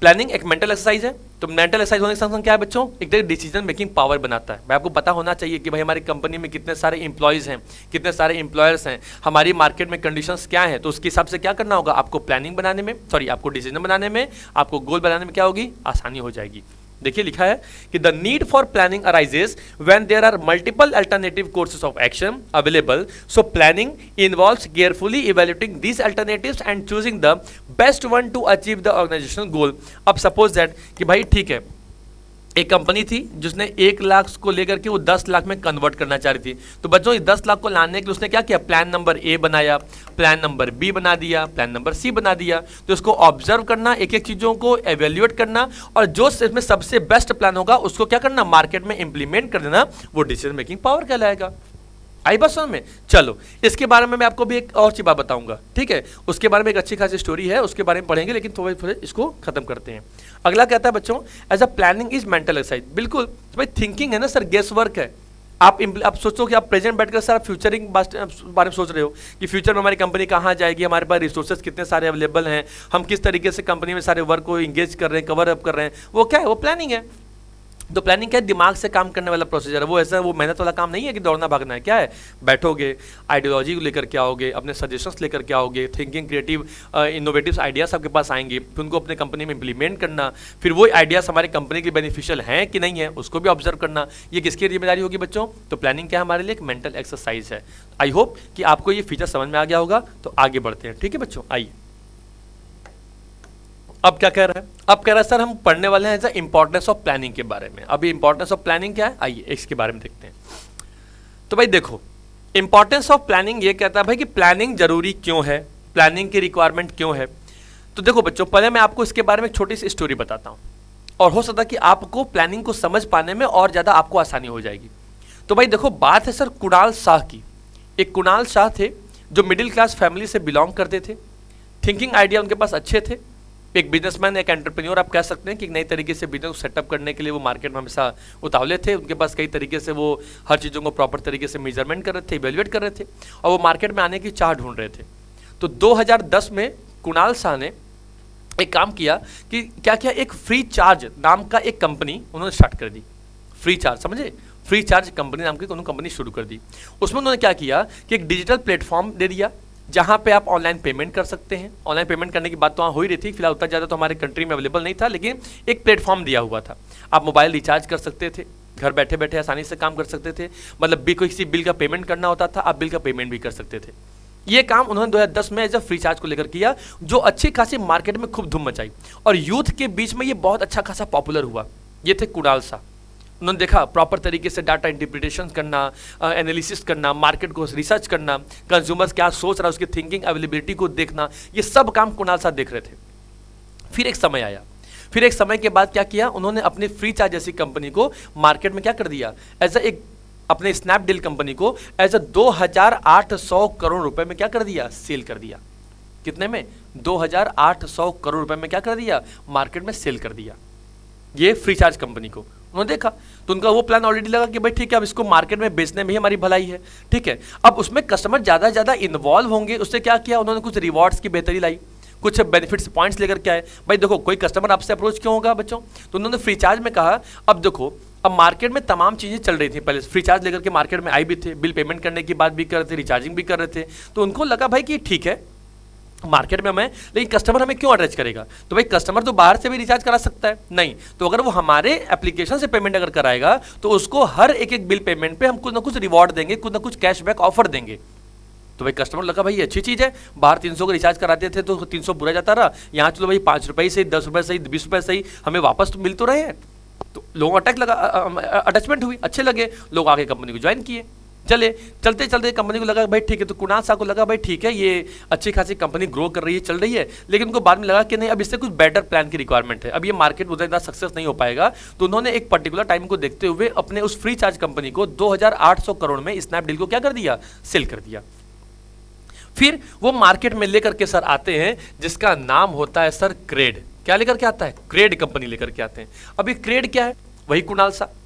प्लानिंग एक मेंटल एक्सरसाइज है। तो मेंटल एक्सरसाइज होने के संग क्या है बच्चों, एक डिसीजन मेकिंग पावर बनाता है। भाई आपको पता होना चाहिए कि भाई हमारी कंपनी में कितने सारे इंप्लॉयज हैं, कितने सारे इंप्लॉयर्स हैं, हमारी मार्केट में कंडीशंस क्या है, तो उसके हिसाब से क्या करना होगा, आपको प्लानिंग बनाने में, सॉरी आपको डिसीजन बनाने में, आपको गोल बनाने में क्या होगी, आसानी हो जाएगी। देखिए लिखा है कि the need for planning arises when there are multiple alternative courses of action available, so planning involves carefully evaluating these alternatives and choosing the best one to achieve the organisational goal. अब suppose that कि भाई ठीक है, एक company थी जिसने 1 लाख को लेकर के वो 10 लाख में कन्वर्ट करना चाह रही थी। तो बच्चों 10 लाख को लाने के लिए उसने क्या किया, प्लान नंबर ए बनाया, प्लान नंबर बी बना दिया, प्लान नंबर सी बना दिया। तो उसको ऑब्जर्व करना, एक एक चीज़ों को एवेल्युएट करना, और जो इसमें सबसे बेस्ट प्लान होगा उसको क्या करना, मार्केट में इंप्लीमेंट कर देना, वो डिसीजन मेकिंग पावर कहलाएगा। आई बात समझ में। चलो इसके बारे में मैं आपको भी एक और चीज बात बताऊंगा, ठीक है, उसके बारे में एक अच्छी खासी स्टोरी है, उसके बारे में पढ़ेंगे, लेकिन थोड़े थोड़े इसको खत्म करते हैं। अगला कहता है बच्चों, as a planning is mental exercise. बिल्कुल तो भाई थिंकिंग है ना सर, गेस वर्क है। आप सोचो कि आप प्रेजेंट बैठकर सर आप फ्यूचरिंग बारे में सोच रहे हो कि फ्यूचर में हमारी कंपनी कहाँ जाएगी, हमारे पास रिसोर्सेज कितने सारे अवेलेबल हैं, हम किस तरीके से कंपनी में सारे वर्क को इंगेज कर रहे हैं, कवर अप कर रहे हैं, वो क्या है, वो प्लानिंग है। तो प्लानिंग क्या है, दिमाग से काम करने वाला प्रोसीजर है। वो ऐसा वो मेहनत वाला काम नहीं है कि दौड़ना भागना है। क्या है, बैठोगे, आइडियोलॉजी को लेकर के आओगे, अपने सजेशंस लेकर के आओगे, थिंकिंग क्रिएटिव इनोवेटिव आइडियाज़ आपके पास आएंगे, फिर उनको अपने कंपनी में इंप्लीमेंट करना, फिर वो आइडियाज़ हमारी कंपनी के लिए बेनिफिशियल हैं कि नहीं है उसको भी ऑब्जर्व करना। ये किसकी जिम्मेदारी होगी बच्चों, तो प्लानिंग क्या है हमारे लिए, एक मेंटल एक्सरसाइज है। आई होप कि आपको ये फीचर समझ में आ गया होगा। तो आगे बढ़ते हैं, ठीक है बच्चों। आइए अब क्या कह रहा है, अब कह रहा है सर हम पढ़ने वाले हैं इंपॉर्टेंस ऑफ प्लानिंग के बारे में। अभी इंपॉर्टेंस ऑफ प्लानिंग क्या है, आइए इसके बारे में देखते हैं। तो भाई देखो, इंपॉर्टेंस ऑफ प्लानिंग ये कहता है भाई कि प्लानिंग जरूरी क्यों है, प्लानिंग की रिक्वायरमेंट क्यों है? तो देखो बच्चों, पहले मैं आपको इसके बारे में एक छोटी सी स्टोरी बताता हूँ, और हो सकता है कि आपको प्लानिंग को समझ पाने में और ज़्यादा आपको आसानी हो जाएगी। तो भाई देखो, बात है सर कुणाल शाह की। एक कुणाल शाह थे जो मिडिल क्लास फैमिली से बिलोंग करते थे। थिंकिंग आइडिया उनके पास अच्छे थे। एक बिजनेसमैन, एक एंटरप्रेन्योर आप कह सकते हैं कि नई तरीके से बिजनेस सेटअप करने के लिए वो मार्केट में हमेशा उतावले थे। उनके पास कई तरीके से वो हर चीज़ों को प्रॉपर तरीके से मेजरमेंट कर रहे थे, इवेल्युएट कर रहे थे, और वो मार्केट में आने की चाह ढूंढ रहे थे। तो 2010 में कुणाल शाह ने एक काम किया कि क्या किया, एक फ्री चार्ज नाम का एक कंपनी उन्होंने स्टार्ट कर दी। फ्री चार्ज, समझे? फ्री चार्ज कंपनी नाम की उन्होंने कंपनी शुरू कर दी। उसमें उन्होंने क्या किया कि एक डिजिटल प्लेटफॉर्म दे दिया जहां पे आप ऑनलाइन पेमेंट कर सकते हैं। ऑनलाइन पेमेंट करने की बात तो वहाँ हो ही रही थी, फिलहाल उतना ज़्यादा तो हमारे कंट्री में अवेलेबल नहीं था, लेकिन एक प्लेटफॉर्म दिया हुआ था। आप मोबाइल रिचार्ज कर सकते थे, घर बैठे बैठे आसानी से काम कर सकते थे। मतलब भी कोई किसी बिल का पेमेंट करना होता था, आप बिल का पेमेंट भी कर सकते थे। ये काम उन्होंने 2010 में एज अ फ्री चार्ज को लेकर किया, जो अच्छी खासी मार्केट में खूब धूम मचाई, और यूथ के बीच में ये बहुत अच्छा खासा पॉपुलर हुआ। ये थे कुणाल शाह। उन्होंने देखा प्रॉपर तरीके से डाटा इंटरप्रिटेशन करना, एनालिसिस करना, मार्केट को रिसर्च करना, कंज्यूमर्स क्या सोच रहा है उसकी थिंकिंग अवेलेबिलिटी को देखना, ये सब काम कुणाल शाह देख रहे थे। फिर एक समय आया, फिर एक समय के बाद क्या किया उन्होंने, अपनी फ्री चार्ज जैसी कंपनी को मार्केट में क्या कर दिया, एज एक अपने स्नैपडील कंपनी को एज 2800 करोड़ रुपए में क्या कर दिया, सेल कर दिया। कितने में? 2800 करोड़ रुपए में क्या कर दिया, मार्केट में सेल कर दिया। ये फ्री चार्ज कंपनी को उन्होंने देखा, तो उनका वो प्लान ऑलरेडी लगा कि भाई ठीक है, अब इसको मार्केट में बेचने में ही हमारी भलाई है। ठीक है, अब उसमें कस्टमर ज़्यादा ज़्यादा इन्वॉल्व होंगे, उससे क्या किया उन्होंने, कुछ रिवॉर्ड्स की बेहतरी लाई, कुछ बेनिफिट्स पॉइंट्स लेकर के आए। भाई देखो, कोई कस्टमर आपसे अप्रोच क्यों होगा बच्चों, तो उन्होंने फ्री चार्ज में कहा, अब देखो, अब मार्केट में तमाम चीज़ें चल रही थी, पहले फ्री चार्ज लेकर के मार्केट में आई भी थे, बिल पेमेंट करने की बात भी कर रहे थे, रिचार्जिंग भी कर रहे थे। तो उनको लगा भाई कि ठीक है मार्केट में हमें, लेकिन कस्टमर हमें क्यों अटैच करेगा? तो भाई कस्टमर तो बाहर से भी रिचार्ज करा सकता है, नहीं तो अगर वो हमारे एप्लीकेशन से पेमेंट अगर कराएगा तो उसको हर एक एक बिल पेमेंट पे हम कुछ ना कुछ रिवॉर्ड देंगे, कुछ ना कुछ कैशबैक ऑफर देंगे। तो भाई कस्टमर लगा भाई ये अच्छी चीज़ है, बाहर 300 का रिचार्ज कराते थे तो 300 पूरा जाता रहा, यहाँ चलो भाई 5 रुपये सही, 10 रुपये सही, 20 रुपये सही, हमें वापस तो मिल तो रहे हैं। तो लोगों अटैचमेंट हुई, अच्छे लगे, लोग आगे कंपनी को ज्वाइन किए। चले चलते चलते कंपनी को लगा भाई ठीक है, तो कुणाल शाह को लगा भाई ठीक है, ये अच्छी खासी कंपनी ग्रो कर रही है, चल रही है, लेकिन उनको बाद में लगा कि नहीं, अब इससे कुछ बेटर प्लान की रिक्वायरमेंट है, अब ये मार्केट उतना ज़्यादा सक्सेस नहीं हो पाएगा। तो उन्होंने एक पर्टिकुलर टाइम को देखते हुए अपने उस फ्री चार्ज कंपनी को 2800 करोड़ में स्नैपडील को क्या कर दिया, सेल कर दिया। फिर वो मार्केट में लेकर के सर आते हैं जिसका नाम होता है सर क्रेड। क्या लेकर के आता है? क्रेड कंपनी लेकर के आते हैं। अब ये क्रेड क्या है? वही कुणाल शाह,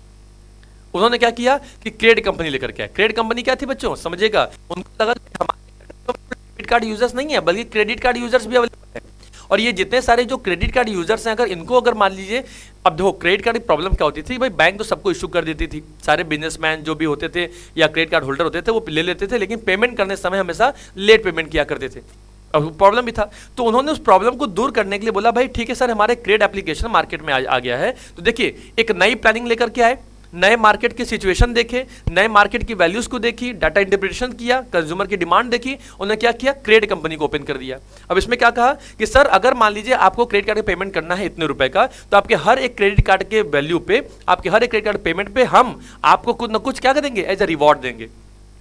उन्होंने क्या किया कि क्रेड कंपनी लेकर के आए। क्रेड कंपनी क्या थी बच्चों, समझिएगा, उनको लगा कि हमारे डेबिट कार्ड यूजर्स नहीं है बल्कि क्रेडिट कार्ड यूजर्स भी अवेलेबल है, और ये जितने सारे जो क्रेडिट कार्ड यूजर्स हैं, अगर इनको अगर मान लीजिए, अब देखो क्रेडिट कार्ड की प्रॉब्लम क्या होती थी भाई, बैंक तो सबको इशू कर देती थी, सारे बिजनेसमैन जो भी होते थे या क्रेडिट कार्ड होल्डर होते थे वो ले लेते थे, लेकिन पेमेंट करने समय हमेशा लेट पेमेंट किया करते थे, अब प्रॉब्लम भी था। तो उन्होंने उस प्रॉब्लम को दूर करने के लिए बोला भाई ठीक है सर, हमारे क्रेड एप्लीकेशन मार्केट में आ गया है, तो देखिए एक नई प्लानिंग लेकर के आए, नए मार्केट की सिचुएशन देखे, नए मार्केट की वैल्यूज को देखी, डाटा इंटरप्रिटेशन किया, कंज्यूमर की डिमांड देखी, उन्होंने क्या किया, क्रेड कंपनी को ओपन कर दिया। अब इसमें क्या कहा कि सर अगर मान लीजिए आपको क्रेडिट कार्ड का पेमेंट करना है इतने रुपए का, तो आपके हर एक क्रेडिट कार्ड के वैल्यू पे, आपके हर एक क्रेडिट कार्ड पेमेंट पे हम आपको कुछ ना कुछ क्या करेंगे, एज ए रिवॉर्ड देंगे,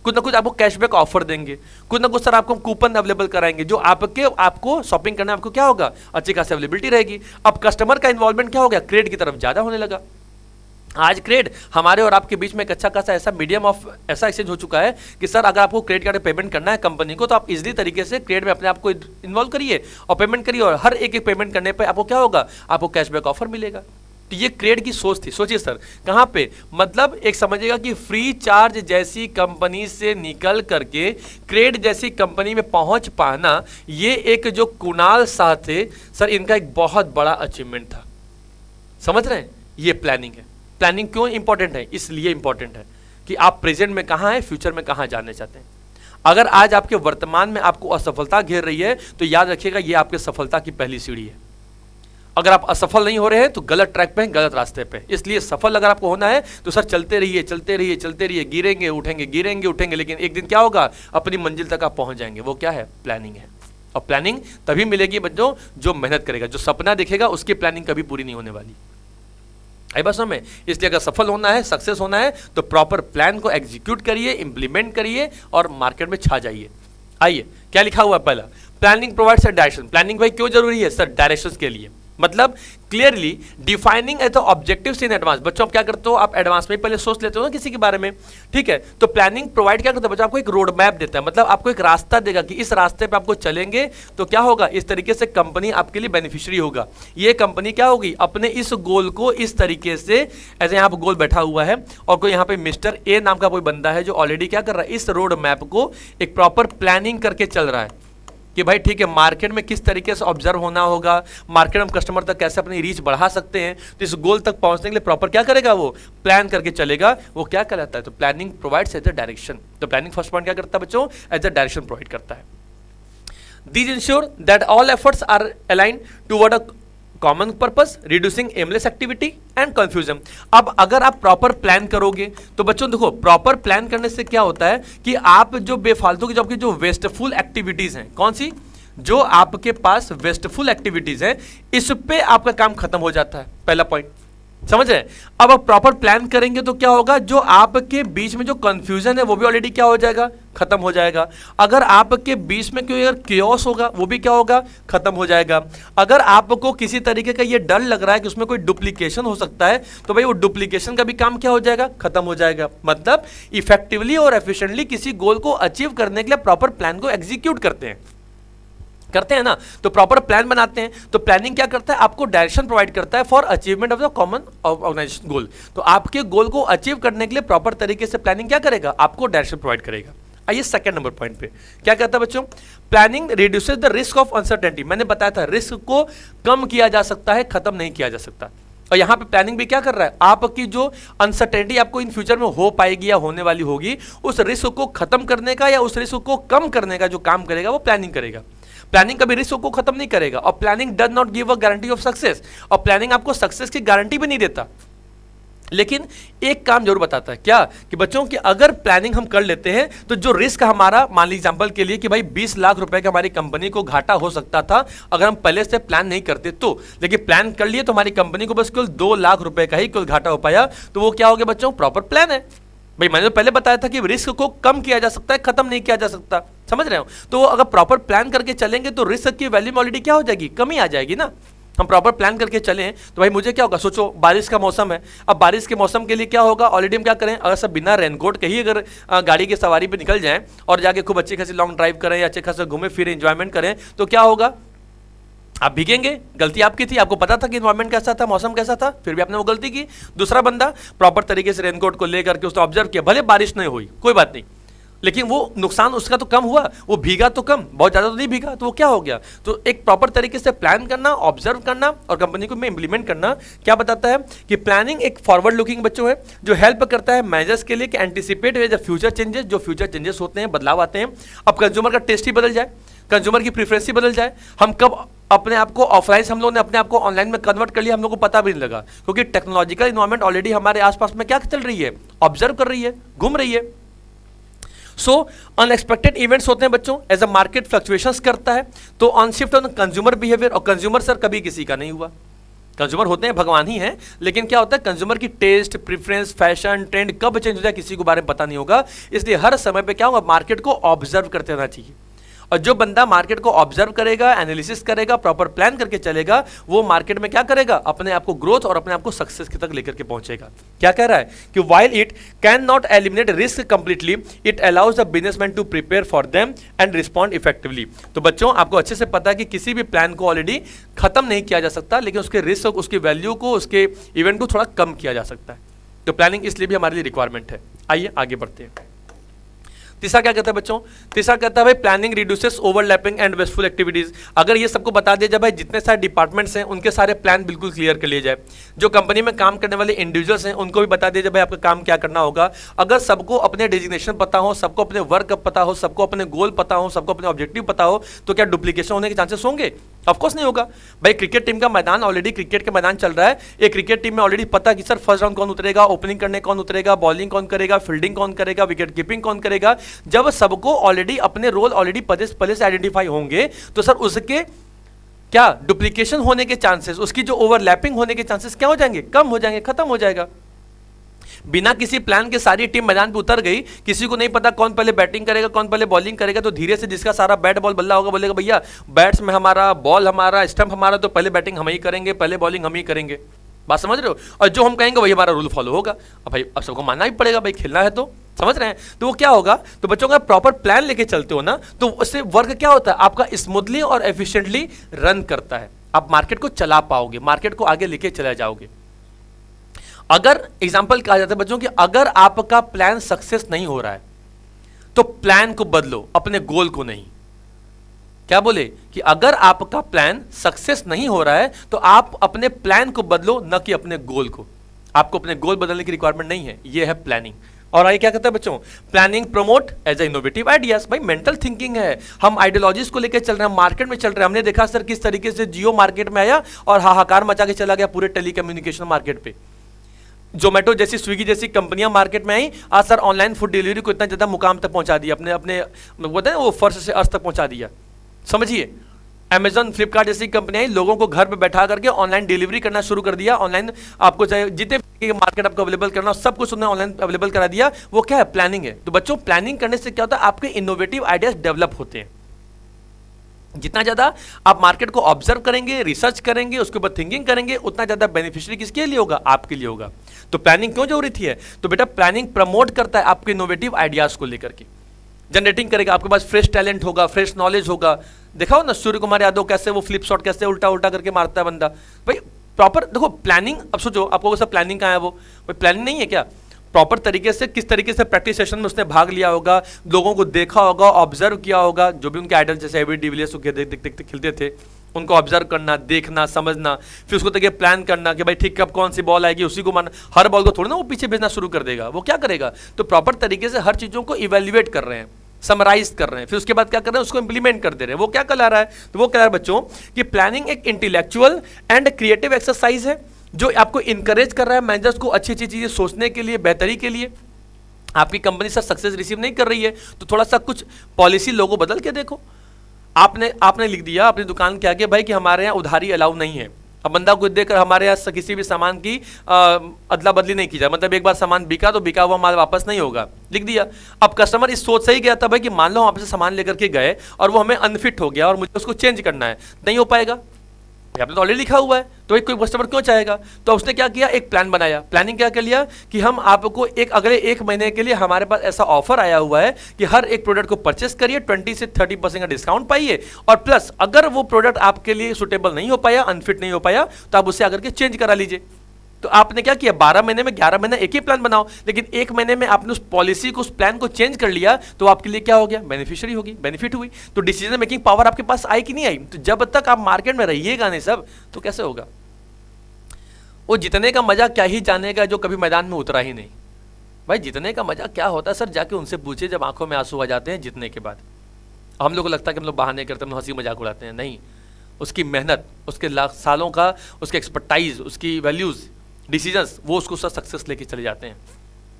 कुछ ना कुछ आपको कैशबैक ऑफर देंगे, कुछ ना कुछ सर आपको कूपन अवेलेबल कराएंगे, जो आपको शॉपिंग करने में आपको क्या होगा, अच्छी खासी अवेलेबिलिटी रहेगी। अब कस्टमर का इन्वॉल्वमेंट क्या हो गया, क्रेडिट की तरफ ज्यादा होने लगा। आज क्रेड हमारे और आपके बीच में एक अच्छा खासा ऐसा मीडियम ऑफ ऐसा एक्सचेंज हो चुका है कि सर अगर आपको क्रेडिट कार्ड पेमेंट करना है कंपनी को, तो आप इजीली तरीके से क्रेड में अपने आप को इन्वॉल्व करिए और पेमेंट करिए, और हर एक पेमेंट करने पे आपको क्या होगा, आपको कैशबैक ऑफर मिलेगा। तो ये क्रेड की सोच थी। सोचिए सर कहाँ पे, मतलब एक समझिएगा कि फ्री चार्ज जैसी कंपनी से निकल करके क्रेड जैसी कंपनी में पहुंच पाना, ये एक जो कुणाल शाह थे सर, इनका एक बहुत बड़ा अचीवमेंट था। समझ रहे हैं, ये प्लानिंग है। प्लानिंग क्यों इंपॉर्टेंट है, इसलिए इंपॉर्टेंट है कि आप प्रेजेंट में कहाँ हैं, फ्यूचर में कहाँ जाने चाहते हैं। अगर आज आपके वर्तमान में आपको असफलता घेर रही है, तो याद रखिएगा ये आपके सफलता की पहली सीढ़ी है। अगर आप असफल नहीं हो रहे हैं तो गलत ट्रैक पे हैं, गलत रास्ते पे। इसलिए सफल अगर आपको होना है तो सर चलते रहिए चलते रहिए चलते रहिए, गिरेंगे उठेंगे गिरेंगे उठेंगे, लेकिन एक दिन क्या होगा, अपनी मंजिल तक आप पहुंच जाएंगे। वो क्या है, प्लानिंग है। और प्लानिंग तभी मिलेगी बच्चों जो मेहनत करेगा, जो सपना देखेगा उसकी प्लानिंग कभी पूरी नहीं होने वाली। आई बस में, इसलिए अगर सफल होना है, सक्सेस होना है, तो प्रॉपर प्लान को एग्जीक्यूट करिए, इंप्लीमेंट करिए और मार्केट में छा जाइए। आइए क्या लिखा हुआ है, planning provides a direction. Planning भाई क्यों जरूरी है सर? डायरेक्शंस के लिए, मतलब clearly defining at the objectives in advance. बच्चों आप क्या करते हो, आप एडवांस में पहले सोच लेते हो ना किसी के बारे में, ठीक है? तो प्लानिंग प्रोवाइड क्या करता है बच्चों, आपको एक रोड मैप देता है, मतलब आपको एक रास्ता देगा कि इस रास्ते पे आपको चलेंगे तो क्या होगा, इस तरीके से कंपनी आपके लिए बेनिफिशियरी होगा। ये कंपनी क्या होगी, अपने इस गोल को इस तरीके से, ऐसे यहाँ पर गोल बैठा हुआ है और कोई यहाँ पे मिस्टर ए नाम का कोई बंदा है जो ऑलरेडी क्या कर रहा है, इस रोड मैप को एक प्रॉपर प्लानिंग करके चल रहा है कि भाई ठीक है मार्केट में किस तरीके से ऑब्जर्व होना होगा, मार्केट में कस्टमर तक कैसे अपनी रीच बढ़ा सकते हैं, तो इस गोल तक पहुंचने के लिए प्रॉपर क्या करेगा, वो प्लान करके चलेगा। वो क्या कहलाता है, तो planning provides as a direction. तो प्लानिंग फर्स्ट पॉइंट क्या करता है बच्चों, एज अ डायरेक्शन प्रोवाइड करता है। These ensure that all efforts are align toward a common purpose, reducing aimless activity and confusion. अब अगर आप प्रॉपर प्लान करोगे तो बच्चों देखो, प्रॉपर प्लान करने से क्या होता है कि आप जो बेफालतू की जो आपकी जो वेस्टफुल एक्टिविटीज हैं, कौन सी, जो आपके पास वेस्टफुल एक्टिविटीज है, इस पे आपका काम खत्म हो जाता है। पहला पॉइंट समझ रहे हैं। अब आप प्रॉपर प्लान करेंगे तो क्या होगा, जो आपके बीच में जो कंफ्यूजन है वो भी ऑलरेडी क्या हो जाएगा, खत्म हो जाएगा। अगर आपके बीच में कोई अगर क्योस होगा वो भी क्या होगा, खत्म हो जाएगा। अगर आपको किसी तरीके का ये डर लग रहा है कि उसमें कोई डुप्लीकेशन हो सकता है तो भाई वो डुप्लीकेशन का भी काम क्या हो जाएगा, खत्म हो जाएगा। मतलब इफेक्टिवली और एफिशिएंटली किसी गोल को अचीव करने के लिए प्रॉपर प्लान को एग्जीक्यूट करते हैं ना, तो प्रॉपर प्लान बनाते हैं। तो प्लानिंग क्या करता है, आपको डायरेक्शन प्रोवाइड करता है for achievement of the common organisation goal. तो आपके गोल को अचीव करने के लिए प्रॉपर तरीके से प्लानिंग क्या करेगा, आपको डायरेक्शन प्रोवाइड करेगा। आइए सेकंड नंबर पॉइंट पे क्या कहता है बच्चों, planning reduces the risk of uncertainty. मैंने बताया था रिस्क को कम किया जा सकता है, खत्म नहीं किया जा सकता। और यहां पे प्लानिंग भी क्या कर रहा है, आपकी जो अनसर्टेनिटी आपको इन फ्यूचर में हो पाएगी या होने वाली होगी, उस रिस्क को खत्म करने का या उस रिस्क को कम करने का जो काम करेगा वो प्लानिंग करेगा। प्लानिंग कभी रिस्क को खत्म नहीं करेगा। और planning does not give a guarantee of success, और प्लानिंग आपको सक्सेस की गारंटी भी नहीं देता, लेकिन एक काम जरूर बताता है, क्या कि बच्चों की अगर प्लानिंग हम कर लेते हैं तो जो रिस्क हमारा, मान लीजिए एग्जांपल के लिए कि भाई 20 लाख रुपए का हमारी कंपनी को घाटा हो सकता था अगर हम पहले से प्लान नहीं करते तो, लेकिन प्लान कर लिए तो हमारी कंपनी को बस केवल 2 लाख रुपए का ही केवल घाटा हो पाया। तो वो क्या हो गया बच्चों, प्रॉपर प्लान है। भाई मैंने तो पहले बताया था कि रिस्क को कम किया जा सकता है, खत्म नहीं किया जा सकता, समझ रहे हो। तो अगर प्रॉपर प्लान करके चलेंगे तो रिस्क की वैल्यू में ऑलरेडी क्या हो जाएगी, कमी आ जाएगी ना। हम प्रॉपर प्लान करके चलें तो भाई मुझे क्या होगा, सोचो बारिश का मौसम है, अब बारिश के मौसम के लिए क्या होगा, ऑलरेडी हम क्या करें, अगर सब बिना रेनकोट के ही अगर गाड़ी की सवारी पे निकल जाएं और जाके खूब अच्छी खासी लॉन्ग ड्राइव करें या अच्छे खासे घूमे फिरे एंजॉयमेंट करें तो क्या होगा, आप भीगेंगे। गलती आपकी थी, आपको पता था कि एनवायरमेंट कैसा था, मौसम कैसा था, फिर भी आपने वो गलती की। दूसरा बंदा प्रॉपर तरीके से रेनकोट को लेकर के उसने ऑब्जर्व किया, भले बारिश नहीं हुई कोई बात नहीं, लेकिन वो नुकसान उसका तो कम हुआ, वो भीगा तो कम, बहुत ज़्यादा तो नहीं भीगा, तो वो क्या हो गया। तो एक प्रॉपर तरीके से प्लान करना, ऑब्जर्व करना और कंपनी को में इंप्लीमेंट करना क्या बताता है कि प्लानिंग एक फॉरवर्ड लुकिंग बच्चों है जो हेल्प करता है मैनेजर्स के लिए कि anticipate way the future changes, जो फ्यूचर चेंजेस होते हैं, बदलाव आते हैं। अब कंज्यूमर का टेस्ट ही बदल जाए, कंज्यूमर की प्रेफरेंस ही बदल जाए, हम कब अपने आप को ऑफलाइन से हम लोगों ने अपने आप को ऑनलाइन में कन्वर्ट कर लिया, हम लोग को पता भी नहीं लगा, क्योंकि टेक्नोलॉजिकल इन्वायरमेंट ऑलरेडी हमारे आसपास में क्या चल रही है, ऑब्जर्व कर रही है, घूम रही है। सो अनएक्सपेक्टेड इवेंट्स होते हैं बच्चों, एज अ मार्केट फ्लक्चुएशंस करता है, तो on shift on consumer behaviour. और कंज्यूमर सर कभी किसी का नहीं हुआ, कंज्यूमर होते हैं भगवान ही हैं, लेकिन क्या होता है कंज्यूमर की टेस्ट, प्रेफरेंस, फैशन, ट्रेंड कब चेंज हो जाए किसी को बारे में पता नहीं होगा। इसलिए हर समय पे क्या होगा, मार्केट को ऑब्जर्व करते रहना चाहिए। और जो बंदा मार्केट को ऑब्जर्व करेगा, एनालिसिस करेगा, प्रॉपर प्लान करके चलेगा, वो मार्केट में क्या करेगा, अपने आप को ग्रोथ और अपने आप को सक्सेस की तक लेकर के पहुंचेगा। क्या कह रहा है कि while it can not eliminate risk completely, it allows the businessman to prepare for them and respond effectively. तो बच्चों आपको अच्छे से पता है कि किसी भी प्लान को ऑलरेडी खत्म नहीं किया जा सकता, लेकिन उसके रिस्क, उसकी वैल्यू को, उसके इवेंट को थोड़ा कम किया जा सकता है। तो प्लानिंग इसलिए भी हमारे लिए रिक्वायरमेंट है। आइए आगे बढ़ते हैं। तीसरा क्या कहता है बच्चों, तीसरा कहता है भाई planning reduces overlapping and wasteful activities. अगर ये सबको बता दिया जाए भाई जितने सारे डिपार्टमेंट्स हैं उनके सारे प्लान बिल्कुल क्लियर कर लिए जाए, जो कंपनी में काम करने वाले इंडिविजुअल्स हैं उनको भी बता दिया जाए भाई आपका काम क्या करना होगा। अगर सबको अपने डेजिग्नेशन पता हो, सबको अपने वर्क पता हो, सबको अपने गोल पता हो, सबको अपने ऑब्जेक्टिव पता हो, तो क्या डुप्लीकेशन होने के चांसेस होंगे? ऑफकोर्स नहीं होगा। भाई क्रिकेट टीम का मैदान, ऑलरेडी क्रिकेट का मैदान चल रहा है, एक क्रिकेट टीम में ऑलरेडी पता कि सर फर्स्ट राउंड कौन उतरेगा, ओपनिंग करने कौन उतरेगा, बॉलिंग कौन करेगा, फील्डिंग कौन करेगा, विकेट कीपिंग कौन करेगा। जब सबको ऑलरेडी अपने रोल ऑलरेडी पहले से आइडेंटिफाई होंगे तो सर उसके क्या डुप्लीकेशन होने के चांसेस, उसकी जो ओवरलैपिंग होने के चांसेस क्या हो जाएंगे, कम हो जाएंगे, खत्म हो जाएगा। बिना किसी प्लान के सारी टीम मैदान पे उतर गई, किसी को नहीं पता कौन पहले बैटिंग करेगा कौन पहले बॉलिंग करेगा, तो धीरे से जिसका सारा बैट बॉल बल्ला होगा बोलेगा भैया बैट्स में हमारा, बॉल हमारा, स्टंप हमारा, तो पहले बैटिंग हम ही करेंगे, पहले बॉलिंग हम ही करेंगे। बात समझ रहे हो? और जो हम कहेंगे वही हमारा रूल फॉलो होगा। अब भाई अब सबको मानना ही पड़ेगा, भाई खेलना है तो, समझ रहे हैं? तो वो क्या होगा, तो बच्चों का प्रॉपर प्लान लेके चलते हो ना, तो उससे वर्क क्या होता है, आपका स्मूथली और एफिशिएंटली रन करता है। आप मार्केट को चला पाओगे, मार्केट को आगे लेके चले जाओगे। अगर एग्जांपल कहा जाता है बच्चों कि अगर आपका प्लान सक्सेस नहीं हो रहा है तो प्लान को बदलो, अपने गोल को नहीं। क्या बोले कि अगर आपका प्लान सक्सेस नहीं हो रहा है तो आप अपने प्लान को बदलो, न कि अपने गोल को। आपको अपने गोल बदलने की रिक्वायरमेंट नहीं है, ये है प्लानिंग। और आगे क्या कहता है बच्चों, planning promote as a innovative ideas. भाई मेंटल थिंकिंग है, हम आइडियोलॉजीज को लेकर चल रहे हैं, मार्केट में चल रहे हैं। हमने देखा सर किस तरीके से जियो मार्केट में आया और हाहाकार मचा के चला गया पूरे टेलीकम्युनिकेशन मार्केट पे। जोमेटो जैसी, स्विगी जैसी कंपनियां मार्केट में आई, आज सर ऑनलाइन फूड डिलीवरी को इतना ज्यादा मुकाम तक पहुंचा दिया, अपने अपने बोलते हैं वो फर्श से अर्श तक पहुंचा दिया। समझिए, अमेजन, फ्लिपकार्ट जैसी कंपनियां आई, लोगों को घर पे बैठा करके ऑनलाइन डिलीवरी करना शुरू कर दिया। ऑनलाइन आपको चाहे जितने मार्केट आपको अवेलेबल करना सब कुछ उन्होंने ऑनलाइन अवेलेबल करा दिया। वो क्या है, प्लानिंग है। तो बच्चों प्लानिंग करने से क्या होता है, आपके इनोवेटिव आइडियाज डेवलप होते हैं। जितना ज्यादा आप मार्केट को ऑब्जर्व करेंगे, रिसर्च करेंगे, उसके ऊपर थिंकिंग करेंगे, उतना ज्यादा बेनिफिशियरी किसके लिए होगा, आपके लिए होगा। तो प्लानिंग क्यों जरूरी थी है, तो बेटा प्लानिंग प्रमोट करता है आपके इनोवेटिव आइडियाज को लेकर के, जनरेटिंग करेगा। आपके पास फ्रेश टैलेंट होगा, फ्रेश नॉलेज होगा। देखा हो ना सूर्य कुमार यादव कैसे वो फ्लिप शॉट कैसे उल्टा उल्टा करके मारता है बंदा। भाई प्रॉपर देखो प्लानिंग। अब सोचो आपको सब प्लानिंग कहाँ है, वो भाई प्लानिंग नहीं है क्या, प्रॉपर तरीके से किस तरीके से प्रैक्टिस सेशन में उसने भाग लिया होगा, लोगों को देखा होगा, ऑब्जर्व किया होगा, जो भी उनके आइडल जैसे एबी डिविलियर्स देखते खेलते थे उनको ऑब्जर्व करना, देखना, समझना, फिर उसको देखिए प्लान करना कि भाई ठीक कब कौन सी बॉल आएगी उसी को मारना। हर बॉल को थोड़ी ना वो पीछे भेजना शुरू कर देगा, वो क्या करेगा, तो प्रॉपर तरीके से हर चीजों को इवेल्युएट कर रहे हैं, समराइज कर रहे हैं, फिर उसके बाद क्या कर रहे हैं, उसको इंप्लीमेंट कर दे रहे हैं। वो क्या कहला रहा है, तो वो कह रहा है बच्चों कि प्लानिंग एक इंटेलेक्चुअल एंड क्रिएटिव एक्सरसाइज है जो आपको इंकरेज कर रहा है मैनेजर्स को अच्छी अच्छी चीजें सोचने के लिए, बेहतरी के लिए। आपकी कंपनी सर सक्सेस रिसीव नहीं कर रही है तो थोड़ा सा कुछ पॉलिसी लोगो बदल के देखो। आपने लिख दिया अपनी दुकान के आगे भाई कि हमारे यहाँ उधारी अलाउ नहीं है। अब बंदा को देकर हमारे यहाँ किसी भी सामान की अदला बदली नहीं की जाए, मतलब एक बार सामान बिका तो बिका हुआ माल वापस नहीं होगा, लिख दिया। अब कस्टमर इस सोच से ही गया था भाई कि मान लो हम आपसे सामान लेकर के गए और वो हमें अनफिट हो गया और मुझे उसको चेंज करना है, नहीं हो पाएगा, आपने तो ऑलरेडी लिखा हुआ है, तो एक कोई कस्टमर क्यों चाहेगा। तो उसने क्या किया, एक प्लान बनाया। प्लानिंग क्या कर लिया कि हम आपको अगले एक महीने के लिए हमारे पास ऐसा ऑफर आया हुआ है कि हर एक प्रोडक्ट को परचेस करिए, 20 से 30% का डिस्काउंट पाइए, और प्लस अगर वो प्रोडक्ट आपके लिए सुटेबल नहीं हो पाया, अनफिट नहीं हो पाया, तो आप उसे आकर के चेंज करा लीजिए। तो आपने क्या किया, 12 महीने में 11 महीने एक ही प्लान बनाओ, लेकिन एक महीने में आपने उस पॉलिसी को, उस प्लान को चेंज कर लिया, तो आपके लिए क्या हो गया, बेनिफिशियरी होगी, बेनिफिट हुई। तो डिसीजन मेकिंग पावर आपके पास आई कि नहीं आई। तो जब तक आप मार्केट में रहिएगा नहीं सब, तो कैसे होगा। वो जीतने का मजा क्या ही जानेगा जो कभी मैदान में उतरा ही नहीं। भाई जीतने का मजा क्या होता है सर, जाके उनसे पूछिए जब आंखों में आंसू आ जाते हैं जीतने के बाद। हम लोग को लगता है कि हम लोग बहाने करते हैं, हम हंसी मजाक उड़ाते हैं, नहीं। उसकी मेहनत, उसके सालों का उसके एक्सपर्टाइज, उसकी वैल्यूज, डिसीजंस, वो उसको सक्सेस लेके चले जाते हैं।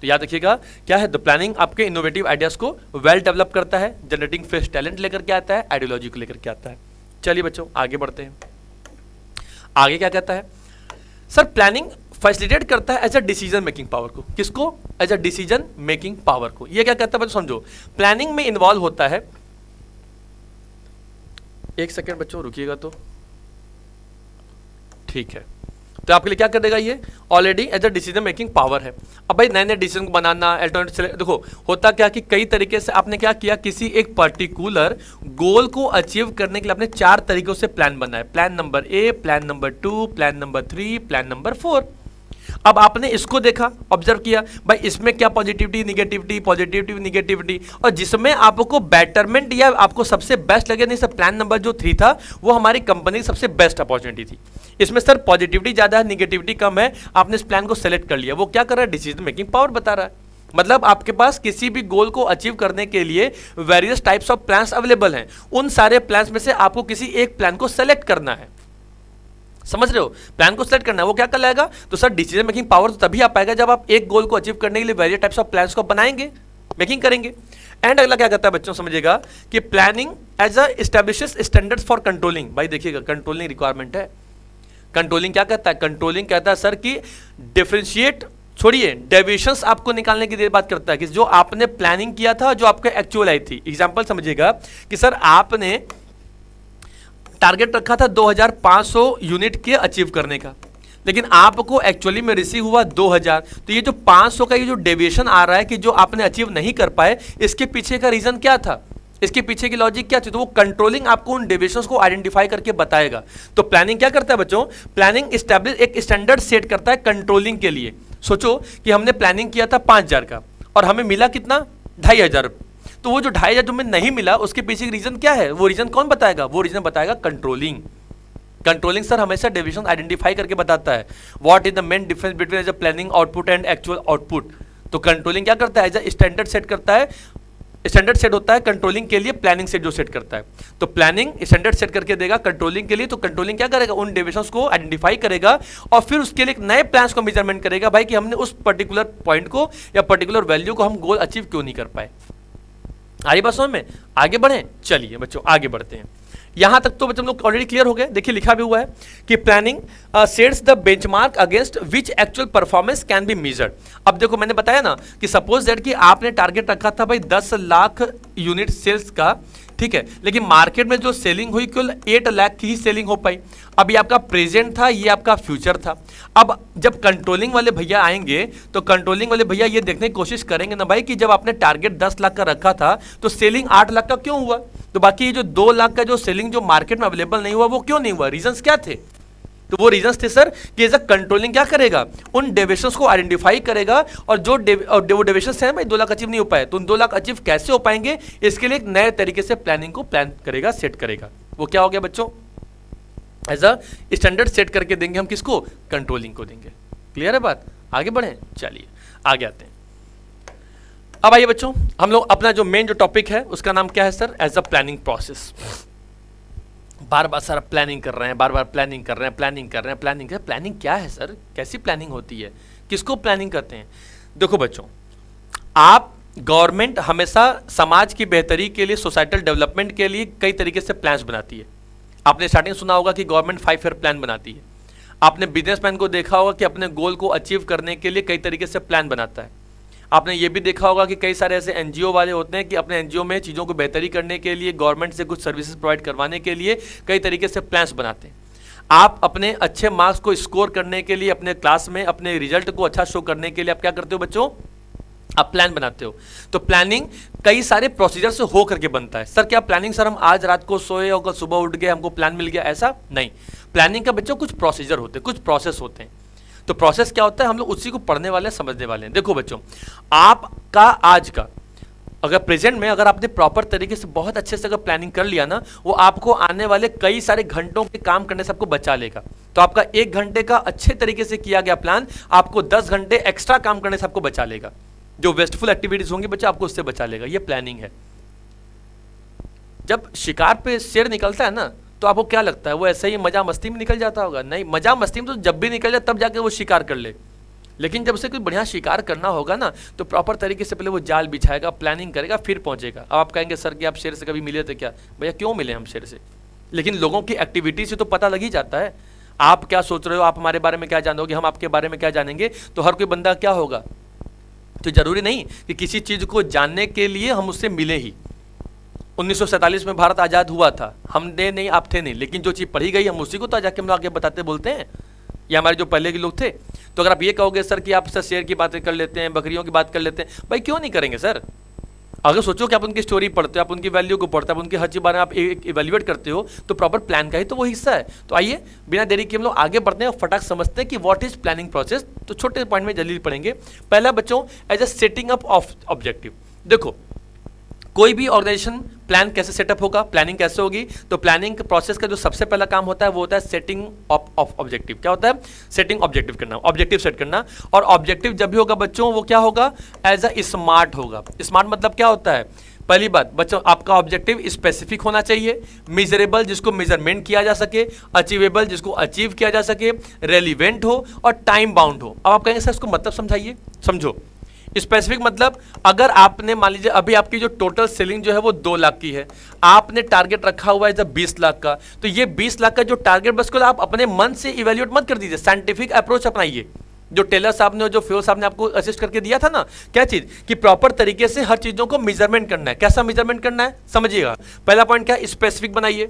तो याद रखिएगा क्या है, द प्लानिंग आपके इनोवेटिव आइडियाज को वेल डेवलप करता है, जनरेटिंग फ्रेश टैलेंट लेकर के आता है, आइडियोलॉजी को लेकर के आता है। चलिए बच्चों आगे बढ़ते हैं। आगे क्या कहता है सर, प्लानिंग फैसिलिटेट करता है as a decision making power को। किसको, as a decision making power को। ये क्या कहता है बच्चों, समझो प्लानिंग में इन्वॉल्व होता है, एक सेकेंड बच्चों रुकिएगा तो ठीक है। तो आपके लिए क्या कर देगा, ये already as a decision making power है। अब भाई नए नए डिसीजन को बनाना, अल्टरनेटिव, देखो होता क्या कि कई तरीके से आपने क्या किया, किसी एक पर्टिकुलर गोल को अचीव करने के लिए आपने 4 तरीकों से प्लान बनाया। Plan number A, plan number 2, plan number 3, plan number 4। अब आपने इसको देखा, ऑब्जर्व किया भाई इसमें क्या पॉजिटिविटी निगेटिविटी, पॉजिटिविटी निगेटिविटी, और जिसमें आपको बेटरमेंट या आपको सबसे बेस्ट लगे, नहीं सर प्लान नंबर जो 3 था वो हमारी कंपनी की सबसे बेस्ट अपॉर्चुनिटी थी, इसमें सर पॉजिटिविटी ज्यादा है, निगेटिविटी कम है, आपने इस प्लान को सेलेक्ट कर लिया। वो क्या कर रहा है, डिसीजन मेकिंग पावर बता रहा है। मतलब आपके पास किसी भी गोल को अचीव करने के लिए various types of plans available हैं, उन सारे प्लान्स में से आपको किसी एक प्लान को सेलेक्ट करना है। समझ रहे हो, प्लान को सेलेक्ट करना है, वो क्या कर लाएगा, तो सर डिसीजन मेकिंग पावर तो तभी आ पाएगा जब आप एक गोल को अचीव करने के लिए वेरियस टाइप्स ऑफ प्लान्स को बनाएंगे, मेकिंग करेंगे। एंड अगला क्या कहता है बच्चों, समझिएगा कि planning as a establishes standards for controlling. भाई देखिएगा कंट्रोलिंग रिक्वायरमेंट है। कंट्रोलिंग क्या कहता है, कंट्रोलिंग कहता है सर कि डिफरेंशिएट छोड़िए, डेविएशंस आपको निकालने की बात करता है कि जो आपने प्लानिंग किया था, जो आपका एक्चुअल आई थी। एग्जांपल समझिएगा कि सर आपने टारगेट रखा था 2500 यूनिट के अचीव करने का, लेकिन आपको एक्चुअली में रिसीव हुआ 2000। तो ये जो 500 का ये जो डेविएशन आ रहा है कि जो आपने अचीव नहीं कर पाए, इसके पीछे का रीजन क्या था, इसके पीछे की लॉजिक क्या थी? तो वो कंट्रोलिंग आपको उन डेविएशंस को आइडेंटिफाई करके बताएगा। तो प्लानिंग क्या करता है बच्चों? प्लानिंग एस्टैब्लिश एक स्टैंडर्ड सेट करता है कंट्रोलिंग के लिए। सोचो कि हमने प्लानिंग किया था 5000 का और हमें मिला कितना? 2500। तो वो जो 2500 जो हमें नहीं मिला, उसके पीछे रीजन क्या है? वो रीजन कौन बताएगा? वो रीजन बताएगा कंट्रोलिंग। कंट्रोलिंग सर हमेशा डेविएशन आइडेंटिफाई करके बताता है what is the main difference between as a planning output and actual output. तो कंट्रोलिंग क्या करता है? एज अ स्टैंडर्ड सेट करता है। स्टैंडर्ड सेट होता है कंट्रोलिंग के लिए, प्लानिंग सेट जो सेट करता है। तो प्लानिंग स्टैंडर्ड सेट करके देगा कंट्रोलिंग के लिए। तो कंट्रोलिंग क्या करेगा? उन डेविएशंस को आइडेंटिफाई करेगा और फिर उसके लिए एक नए प्लान्स को मेजरमेंट करेगा भाई कि हमने उस पर्टिकुलर पॉइंट को या पर्टिकुलर वैल्यू को हम गोल अचीव क्यों नहीं कर पाए। आई बात समझ में? आगे बढ़े, चलिए बच्चों आगे बढ़ते हैं। यहां तक तो बच्चों लोग ऑलरेडी क्लियर हो गए। देखिए लिखा भी हुआ है कि planning sets the benchmark against which actual performance can be measured. अब देखो मैंने बताया ना कि सपोज दैट कि आपने टारगेट रखा था भाई 10 लाख यूनिट सेल्स का, ठीक है, लेकिन मार्केट में जो सेलिंग हुई केवल 8 लाख की ही सेलिंग हो पाई। अब ये आपका प्रेजेंट था, ये आपका फ्यूचर था। अब जब कंट्रोलिंग वाले भैया आएंगे तो कंट्रोलिंग वाले भैया ये देखने की कोशिश करेंगे ना भाई कि जब आपने टारगेट 10 लाख का रखा था तो सेलिंग 8 लाख का क्यों हुआ? तो बाकी ये जो 2 लाख का जो सेलिंग जो मार्केट में अवेलेबल नहीं हुआ वो क्यों नहीं हुआ? रीजंस क्या थे? तो वो रीजंस थे सर कि एज अ कंट्रोलिंग क्या करेगा? उन डेविएशंस को आइडेंटिफाई करेगा और जो डेविएशंस हैं भाई 2 लाख अचीव नहीं हो पाए, तो उन 2 लाख अचीव कैसे हो पाएंगे, इसके लिए एक नए तरीके से प्लानिंग को प्लान करेगा, सेट करेगा। वो क्या हो गया बच्चों? एज अ स्टैंडर्ड सेट करके देंगे हम किसको? कंट्रोलिंग को देंगे। क्लियर है बात? आगे बढ़े, चलिए आगे आते हैं। अब आइए बच्चों, हम लोग अपना जो मेन जो टॉपिक है उसका नाम क्या है sir? As a planning process. बार बार सर प्लानिंग कर रहे हैं, बार बार प्लानिंग कर रहे हैं, प्लानिंग कर रहे हैं, प्लानिंग कर। प्लानिंग क्या है सर? कैसी प्लानिंग होती है? किसको प्लानिंग करते हैं? देखो बच्चों, आप गवर्नमेंट हमेशा समाज की बेहतरी के लिए, सोसाइटल डेवलपमेंट के लिए कई तरीके से प्लान्स बनाती है। आपने स्टार्टिंग सुना होगा कि गवर्नमेंट 5 ईयर प्लान बनाती है। आपने बिजनेसमैन को देखा होगा कि अपने गोल को अचीव करने के लिए कई तरीके से प्लान बनाता है। आपने ये भी देखा होगा कि कई सारे ऐसे एनजीओ वाले होते हैं कि अपने एनजीओ में चीज़ों को बेहतरी करने के लिए, गवर्नमेंट से कुछ सर्विसेज प्रोवाइड करवाने के लिए कई तरीके से प्लान्स बनाते हैं। आप अपने अच्छे मार्क्स को स्कोर करने के लिए, अपने क्लास में अपने रिजल्ट को अच्छा शो करने के लिए आप क्या करते हो बच्चों? आप प्लान बनाते हो। तो प्लानिंग कई सारे प्रोसीजर से हो करके बनता है। सर क्या प्लानिंग सर हम आज रात को सोए और कल सुबह उठ गए हमको प्लान मिल गया, ऐसा नहीं। प्लानिंग का बच्चों कुछ प्रोसीजर होते हैं, कुछ प्रोसेस होते हैं। तो प्रोसेस क्या होता है हम लोग उसी को पढ़ने वाले, समझने वाले हैं। देखो बच्चों, आपका आज का अगर प्रेजेंट में अगर आपने प्रॉपर तरीके से बहुत अच्छे से अगर प्लानिंग कर लिया ना, वो आपको आने वाले कई सारे घंटों के काम करने से आपको बचा लेगा। तो आपका 1 घंटे का अच्छे तरीके से किया गया प्लान आपको 10 घंटे एक्स्ट्रा काम करने से आपको बचा लेगा। जो वेस्टफुल एक्टिविटीज होंगी बच्चा आपको उससे बचा लेगा। ये प्लानिंग है। जब शिकार पे शेर निकलता है ना, तो आपको क्या लगता है वो ऐसे ही मजा मस्ती में निकल जाता होगा? नहीं, मजा मस्ती में तो जब भी निकल जाए तब जाके वो शिकार कर ले। लेकिन जब उसे कोई बढ़िया शिकार करना होगा ना, तो प्रॉपर तरीके से पहले वो जाल बिछाएगा, प्लानिंग करेगा, फिर पहुंचेगा। अब आप कहेंगे सर कि आप शेर से कभी मिले थे क्या? भैया क्यों मिले हम शेर से? लेकिन लोगों की एक्टिविटी से तो पता लग ही जाता है। आप क्या सोच रहे हो, आप हमारे बारे में क्या जानोगे, हम आपके बारे में क्या जानेंगे। तो हर कोई बंदा क्या होगा, तो जरूरी नहीं कि किसी चीज को जानने के लिए हम उससे मिले ही। 1947 में भारत आजाद हुआ था, हमने नहीं, आप थे नहीं, लेकिन जो चीज पढ़ी गई हम उसी को तो जाके हम लोग आगे बताते बोलते हैं। ये हमारे जो पहले के लोग थे। तो अगर आप ये कहोगे सर कि आप सर शेर की बातें कर लेते हैं, बकरियों की बात कर लेते हैं, भाई क्यों नहीं करेंगे सर? अगर सोचो कि आप उनकी स्टोरी पढ़ते हो, आप उनकी वैल्यू को पढ़ते हो, आप उनकी हर चीज बारे में आप इवेल्युएट करते हो, तो प्रॉपर प्लान का ही तो वो हिस्सा है। तो आइए बिना देरी के हम लोग आगे बढ़ते हैं और फटाक समझते हैं कि व्हाट इज प्लानिंग प्रोसेस। तो छोटे पॉइंट में जल्दी पढ़ेंगे। पहला बच्चों, as a setting up of objective. देखो कोई भी ऑर्गेनाइजेशन प्लान कैसे सेटअप होगा, प्लानिंग कैसे होगी? तो प्लानिंग प्रोसेस का जो सबसे पहला काम होता है वो होता है सेटिंग ऑफ ऑब्जेक्टिव। क्या होता है? सेटिंग ऑब्जेक्टिव करना, ऑब्जेक्टिव सेट करना। और ऑब्जेक्टिव जब भी होगा बच्चों वो क्या होगा? एज अ स्मार्ट होगा। स्मार्ट मतलब क्या होता है? पहली बात बच्चों, आपका ऑब्जेक्टिव स्पेसिफिक होना चाहिए, मेजरेबल जिसको मेजरमेंट किया जा सके, अचीवेबल जिसको अचीव किया जा सके, रेलिवेंट हो और टाइम बाउंड हो। अब आप कहेंगे सर इसको मतलब समझाइए। समझो, स्पेसिफिक मतलब अगर आपने मान लीजिए अभी आपकी जो टोटल सेलिंग जो है वो 2 लाख की है, आपने टारगेट रखा हुआ है जब 20 लाख का, तो ये 20 लाख का जो टारगेट बस को आप अपने मन से इवेल्युएट मत कर दीजिए, साइंटिफिक अप्रोच अपनाइए। जो टेलर साहब ने और जो फ्योल साहब ने आपको असिस्ट करके दिया था ना, क्या चीज कि प्रॉपर तरीके से हर चीजों को मेजरमेंट करना है। कैसा मेजरमेंट करना है समझिएगा। पहला पॉइंट क्या है, स्पेसिफिक बनाइए।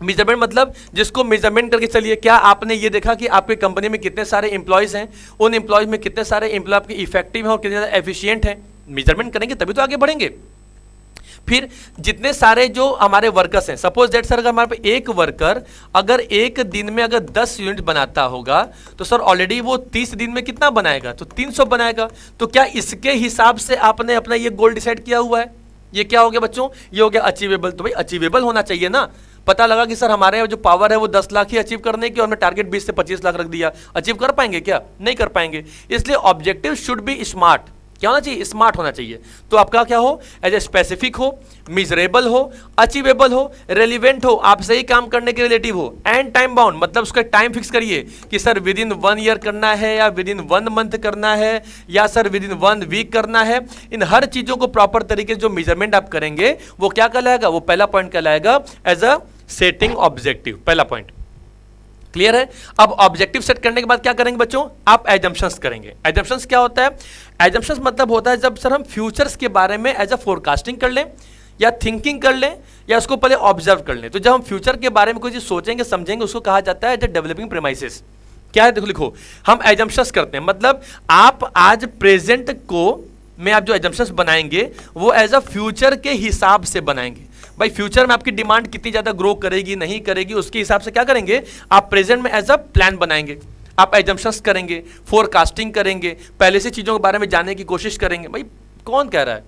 मेजरमेंट मतलब जिसको मेजरमेंट करके चलिए। क्या आपने ये देखा कि आपकी कंपनी में कितने सारे एम्प्लॉयज हैं, उन एम्प्लॉयज में कितने सारे एम्प्लॉय आपके इफेक्टिव हैं और कितने ज़्यादा एफिशिएंट हैं। मेजरमेंट करेंगे तभी तो आगे बढ़ेंगे। फिर जितने सारे जो हमारे वर्कर्स हैं, सपोज दैट सर अगर हमारे पे एक वर्कर अगर एक दिन में अगर 10 यूनिट बनाता होगा तो सर ऑलरेडी वो 30 दिन में कितना बनाएगा, तो 300 बनाएगा। तो क्या इसके हिसाब से आपने अपना ये गोल डिसाइड किया हुआ है? ये क्या हो गया बच्चों, ये हो गया अचीवेबल। तो भाई अचीवेबल होना चाहिए ना। पता लगा कि सर हमारे जो पावर है वो 10 लाख ही अचीव करने की और हमने टारगेट 20 से 25 लाख रख दिया, अचीव कर पाएंगे क्या? नहीं कर पाएंगे। इसलिए ऑब्जेक्टिव शुड बी स्मार्ट। क्या होना चाहिए? स्मार्ट होना चाहिए। तो आपका क्या हो, एज ए स्पेसिफिक हो, मिजरेबल हो, अचीवेबल हो, रेलिवेंट हो, आप सही काम करने के रिलेटिव हो, एंड टाइम बाउंड मतलब उसका टाइम फिक्स करिए कि सर विद इन 1 ईयर करना है या विद इन 1 मंथ करना है या सर विद इन 1 वीक करना है। इन हर चीजों को प्रॉपर तरीके से जो मेजरमेंट आप करेंगे वो क्या कहलाएगा, वो पहला पॉइंट कहलाएगा एज अ सेटिंग ऑब्जेक्टिव। पहला पॉइंट क्लियर है। अब ऑब्जेक्टिव सेट करने के बाद क्या करेंगे बच्चों, आप एजम्पशंस करेंगे। एजम्पशंस क्या होता है? एजम्पशंस मतलब होता है जब सर हम फ्यूचर्स के बारे में एज अ फोरकास्टिंग कर लें या थिंकिंग कर लें या उसको पहले ऑब्जर्व कर लें। तो जब हम फ्यूचर के बारे में कोई चीज सोचेंगे समझेंगे उसको कहा जाता है एज अ डेवलपिंग प्रेमाइसिस। क्या है देखो, लिखो, हम एजम्पशंस करते हैं मतलब आप आज प्रेजेंट को में आप जो एजम्पशंस बनाएंगे वो एज अ फ्यूचर के हिसाब से बनाएंगे। भाई फ्यूचर में आपकी डिमांड कितनी ज्यादा ग्रो करेगी नहीं करेगी उसके हिसाब से क्या करेंगे, आप प्रेजेंट में एज अ प्लान बनाएंगे। आप एजम्पशंस करेंगे, फोरकास्टिंग करेंगे, पहले से चीजों के बारे में जानने की कोशिश करेंगे। भाई कौन कह रहा है?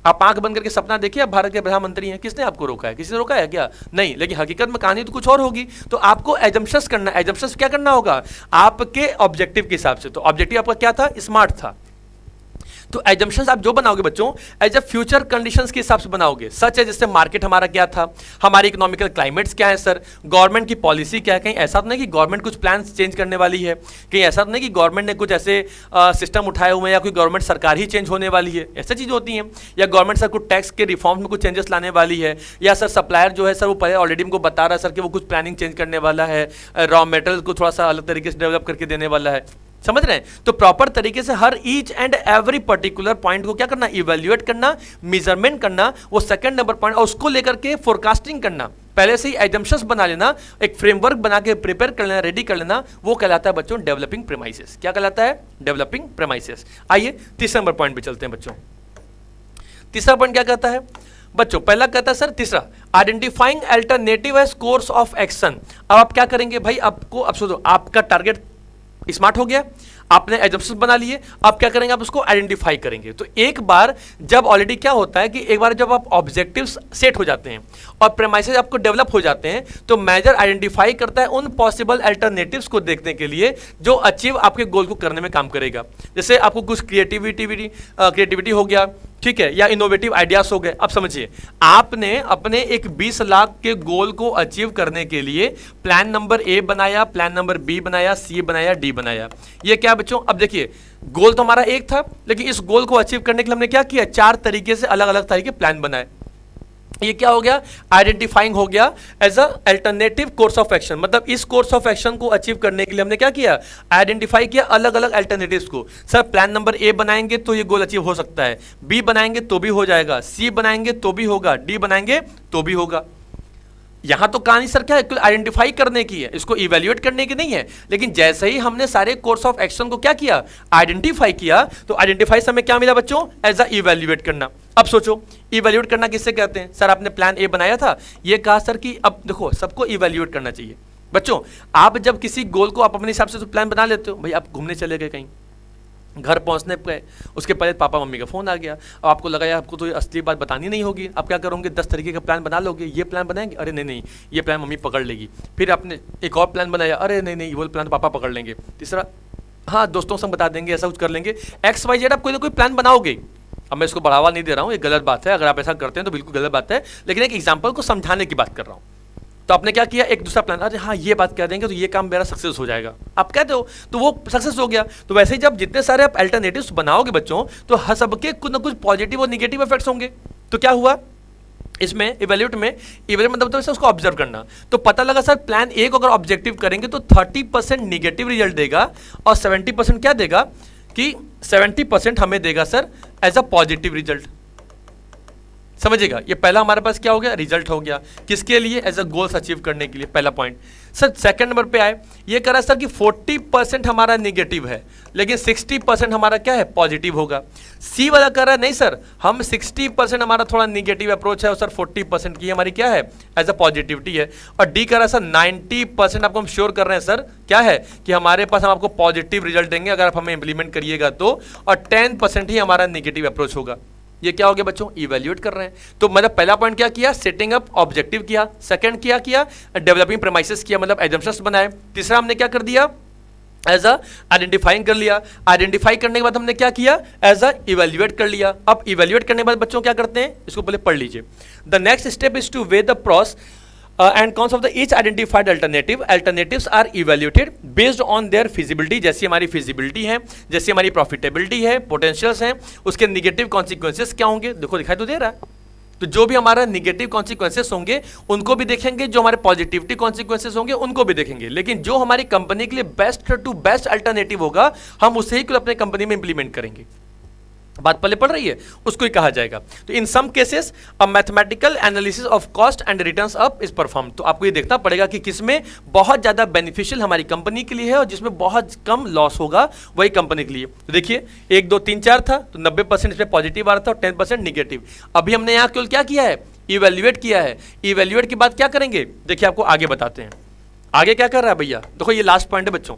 आप आंख बंद करके सपना देखिए आप भारत के प्रधानमंत्री हैं, किसने आपको रोका है? किसी ने रोका है क्या? नहीं। लेकिन हकीकत में कहानी तो कुछ और होगी। तो आपको एजम्पशंस करना, एजम्पशंस क्या करना होगा आपके ऑब्जेक्टिव के हिसाब से। तो ऑब्जेक्टिव आपका क्या था? स्मार्ट था। तो एजम्पशंस आप जो बनाओगे बच्चों एज अ फ्यूचर कंडीशंस के हिसाब से बनाओगे। सच है जैसे मार्केट हमारा क्या था, हमारी इकोनॉमिकल क्लाइमेट्स क्या है सर, गवर्नमेंट की पॉलिसी क्या है। कहीं ऐसा तो नहीं कि गवर्नमेंट कुछ प्लान्स चेंज करने वाली है, कहीं ऐसा तो नहीं कि गवर्नमेंट ने कुछ ऐसे सिस्टम उठाए हुए हैं या कोई गवर्नमेंट सरकार ही चेंज होने वाली है, ऐसी चीज़ होती हैं। या गवर्नमेंट सर कुछ टैक्स के रिफॉर्म में कुछ चेंजेस लाने वाली है, या सर सप्लायर जो है सर वो पहले ऑलरेडी हमको बता रहा है सर कि वो कुछ प्लानिंग चेंज करने वाला है, रॉ मेटेरियल को थोड़ा सा अलग तरीके से डेवलप करके देने वाला है। समझ रहे हैं? तो प्रॉपर तरीके से हर each and every particular point को क्या करना, इवैल्यूएट करना, मेजरमेंट करना, वो सेकंड नंबर पॉइंट, और उसको लेकर के फोरकास्टिंग करना। पहले से ही एजम्पशंस बना लेना, एक फ्रेमवर्क बना के प्रिपेयर कर लेना, रेडी कर लेना, वो कहलाता है बच्चों डेवलपिंग प्रेमाइसिस। क्या कहलाता है? Developing premises. आइए तीसरे नंबर पॉइंट पे चलते हैं बच्चों। तीसरा पॉइंट क्या कहता है बच्चों? पहला कहता है सर तीसरा, identifying alternative as course of action. अब आप क्या करेंगे भाई, आपको अब सोचो आपका टारगेट स्मार्ट हो गया, आपने एजम्पशंस बना लिए, अब क्या करेंगे, आप उसको आइडेंटिफाई करेंगे। तो एक बार जब ऑलरेडी क्या होता है कि एक बार जब आप ऑब्जेक्टिव्स सेट हो जाते हैं और प्रेमाइसेस आपको डेवलप हो जाते हैं तो मेजर आइडेंटिफाई करता है उन पॉसिबल अल्टरनेटिव्स को देखने के लिए जो अचीव आपके गोल को करने में काम करेगा। जैसे आपको कुछ क्रिएटिविटी हो गया, ठीक है, या इनोवेटिव आइडियाज हो गए। अब समझिए आपने अपने एक 20 लाख के गोल को अचीव करने के लिए प्लान नंबर ए बनाया, प्लान नंबर बी बनाया, सी बनाया, डी बनाया। ये क्या बच्चों, अब देखिए गोल तो हमारा एक था लेकिन इस गोल को अचीव करने के लिए हमने क्या किया, 4 तरीके से अलग अलग तरीके प्लान बनाए। ये क्या हो गया, आइडेंटिफाइंग हो गया as a alternative course of action. मतलब इस कोर्स ऑफ एक्शन को अचीव करने के लिए हमने क्या किया, आइडेंटिफाई किया अलग अलग अल्टरनेटिव्स को। सर प्लान नंबर ए बनाएंगे तो ये गोल अचीव हो सकता है, बी बनाएंगे तो भी हो जाएगा, सी बनाएंगे तो भी होगा, डी बनाएंगे तो भी होगा। यहां तो कहानी सर क्या है, आइडेंटिफाई करने की है, इसको इवैल्यूएट करने की नहीं है। लेकिन जैसे ही हमने सारे कोर्स ऑफ एक्शन को क्या किया, आइडेंटिफाई किया, तो आइडेंटिफाई से हमें क्या मिला बच्चों, एज अ इवैल्यूएट करना। अब सोचो इवैल्यूएट करना किससे कहते हैं, सर आपने प्लान ए बनाया था, ये कहा सर कि अब देखो सबको इवैल्यूएट करना चाहिए। बच्चों आप जब किसी गोल को आप अपने हिसाब से तो प्लान बना लेते हो, भाई आप घूमने चले गए कहीं, घर पहुंचने पे उसके पहले पापा मम्मी का फ़ोन आ गया, अब आपको लगा यार आपको तो असली बात बतानी नहीं होगी, आप क्या करोगे, 10 तरीके का प्लान बना लोगे, ये प्लान बनाएंगे, अरे नहीं ये प्लान मम्मी पकड़ लेगी। फिर आपने एक और प्लान बनाया, अरे नहीं वो प्लान पापा पकड़ लेंगे। तीसरा, हाँ दोस्तों से बता देंगे, ऐसा कुछ कर लेंगे, XYZ आप कोई ना कोई प्लान बनाओगे। अब मैं इसको बढ़ावा नहीं दे रहा हूँ, ये गलत बात है, अगर आप ऐसा करते हैं तो बिल्कुल गलत बात है, लेकिन एक एग्जाम्पल को समझाने की बात कर रहा हूँ। तो आपने क्या किया, एक दूसरा प्लान, अरे हाँ ये बात कह देंगे तो ये काम मेरा सक्सेस हो जाएगा, आप कहते हो तो वो सक्सेस हो गया। तो वैसे ही जब जितने सारे आप अल्टरनेटिव्स बनाओगे बच्चों तो हर सबके कुछ ना कुछ पॉजिटिव और निगेटिव इफेक्ट्स होंगे। तो क्या हुआ, इसमें इवेल्यूट में इवेल्यूट मतलब तो उसको ऑब्जर्व करना। तो पता लगा सर प्लान ए को अगर ऑब्जेक्टिव करेंगे तो 30% निगेटिव रिजल्ट देगा और 70% क्या देगा कि 70% हमें देगा sir as a positive result. समझिएगा, ये पहला हमारे पास क्या हो गया, रिजल्ट हो गया किसके लिए, एज अ गोल्स अचीव करने के लिए, पहला पॉइंट। सर सेकंड नंबर पे आए, ये कह रहा है सर कि 40% हमारा निगेटिव है लेकिन 60% हमारा क्या है, पॉजिटिव होगा। सी वाला कह रहा है नहीं सर, हम 60% हमारा थोड़ा निगेटिव अप्रोच है और सर 40% की हमारी क्या है, एज अ पॉजिटिविटी है। और डी कह रहा है सर 90% आपको हम श्योर कर रहे हैं सर क्या है कि हमारे पास हम आपको पॉजिटिव रिजल्ट देंगे अगर आप हमें इंप्लीमेंट करिएगा तो, और 10% ही हमारा निगेटिव अप्रोच होगा। ये क्या हो गया बच्चों, इवैल्यूएट कर रहे हैं। तो मतलब पहला पॉइंट क्या किया, सेटिंग अप ऑब्जेक्टिव किया। सेकंड क्या किया, डेवलपिंग प्रेमाइसेस किया, मतलब एजम्पशंस बनाए। तीसरा हमने क्या कर दिया, एज अ आइडेंटिफाइंग कर लिया। आइडेंटिफाई करने के बाद हमने क्या किया, एज अ इवैल्यूएट कर लिया। अब इवैल्यूएट करने के बाद बच्चों क्या करते हैं, इसको पहले पढ़ लीजिए। The next step is two way the pros and cons of the each identified alternative. Alternatives are evaluated based on their feasibility, जैसी हमारी feasibility है, जैसी हमारी profitability है, potentials हैं, उसके negative consequences क्या होंगे, देखो दिखाई तो दे रहा है। तो जो भी हमारा निगेटिव कॉन्सिक्वेंसेस होंगे उनको भी देखेंगे, जो हमारे पॉजिटिविटी कॉन्सिक्वेंसेस होंगे उनको भी देखेंगे, लेकिन जो हमारी कंपनी के लिए बेस्ट टू बेस्ट अल्टरनेटिव होगा हम उसे ही अपने कंपनी में इंप्लीमेंट करेंगे। बात पहले पढ़ रही है, उसको ही कहा जाएगा। तो in some cases a mathematical analysis of cost and returns up is perform. तो आपको ये देखना पड़ेगा कि किसमें बहुत ज्यादा बेनिफिशियल हमारी कंपनी के लिए है और जिसमें बहुत कम लॉस होगा वही कंपनी के लिए। तो देखिए 1 2 3 4 था तो 90% इसमें पॉजिटिव आ रहा था और 10% निगेटिव। अभी हमने यहाँ केवल क्या किया है, इवेल्युएट किया है। इवेल्युएट के बाद क्या करेंगे, देखिए आपको आगे बताते हैं। आगे क्या कर रहा है भैया, देखो ये लास्ट पॉइंट है बच्चों,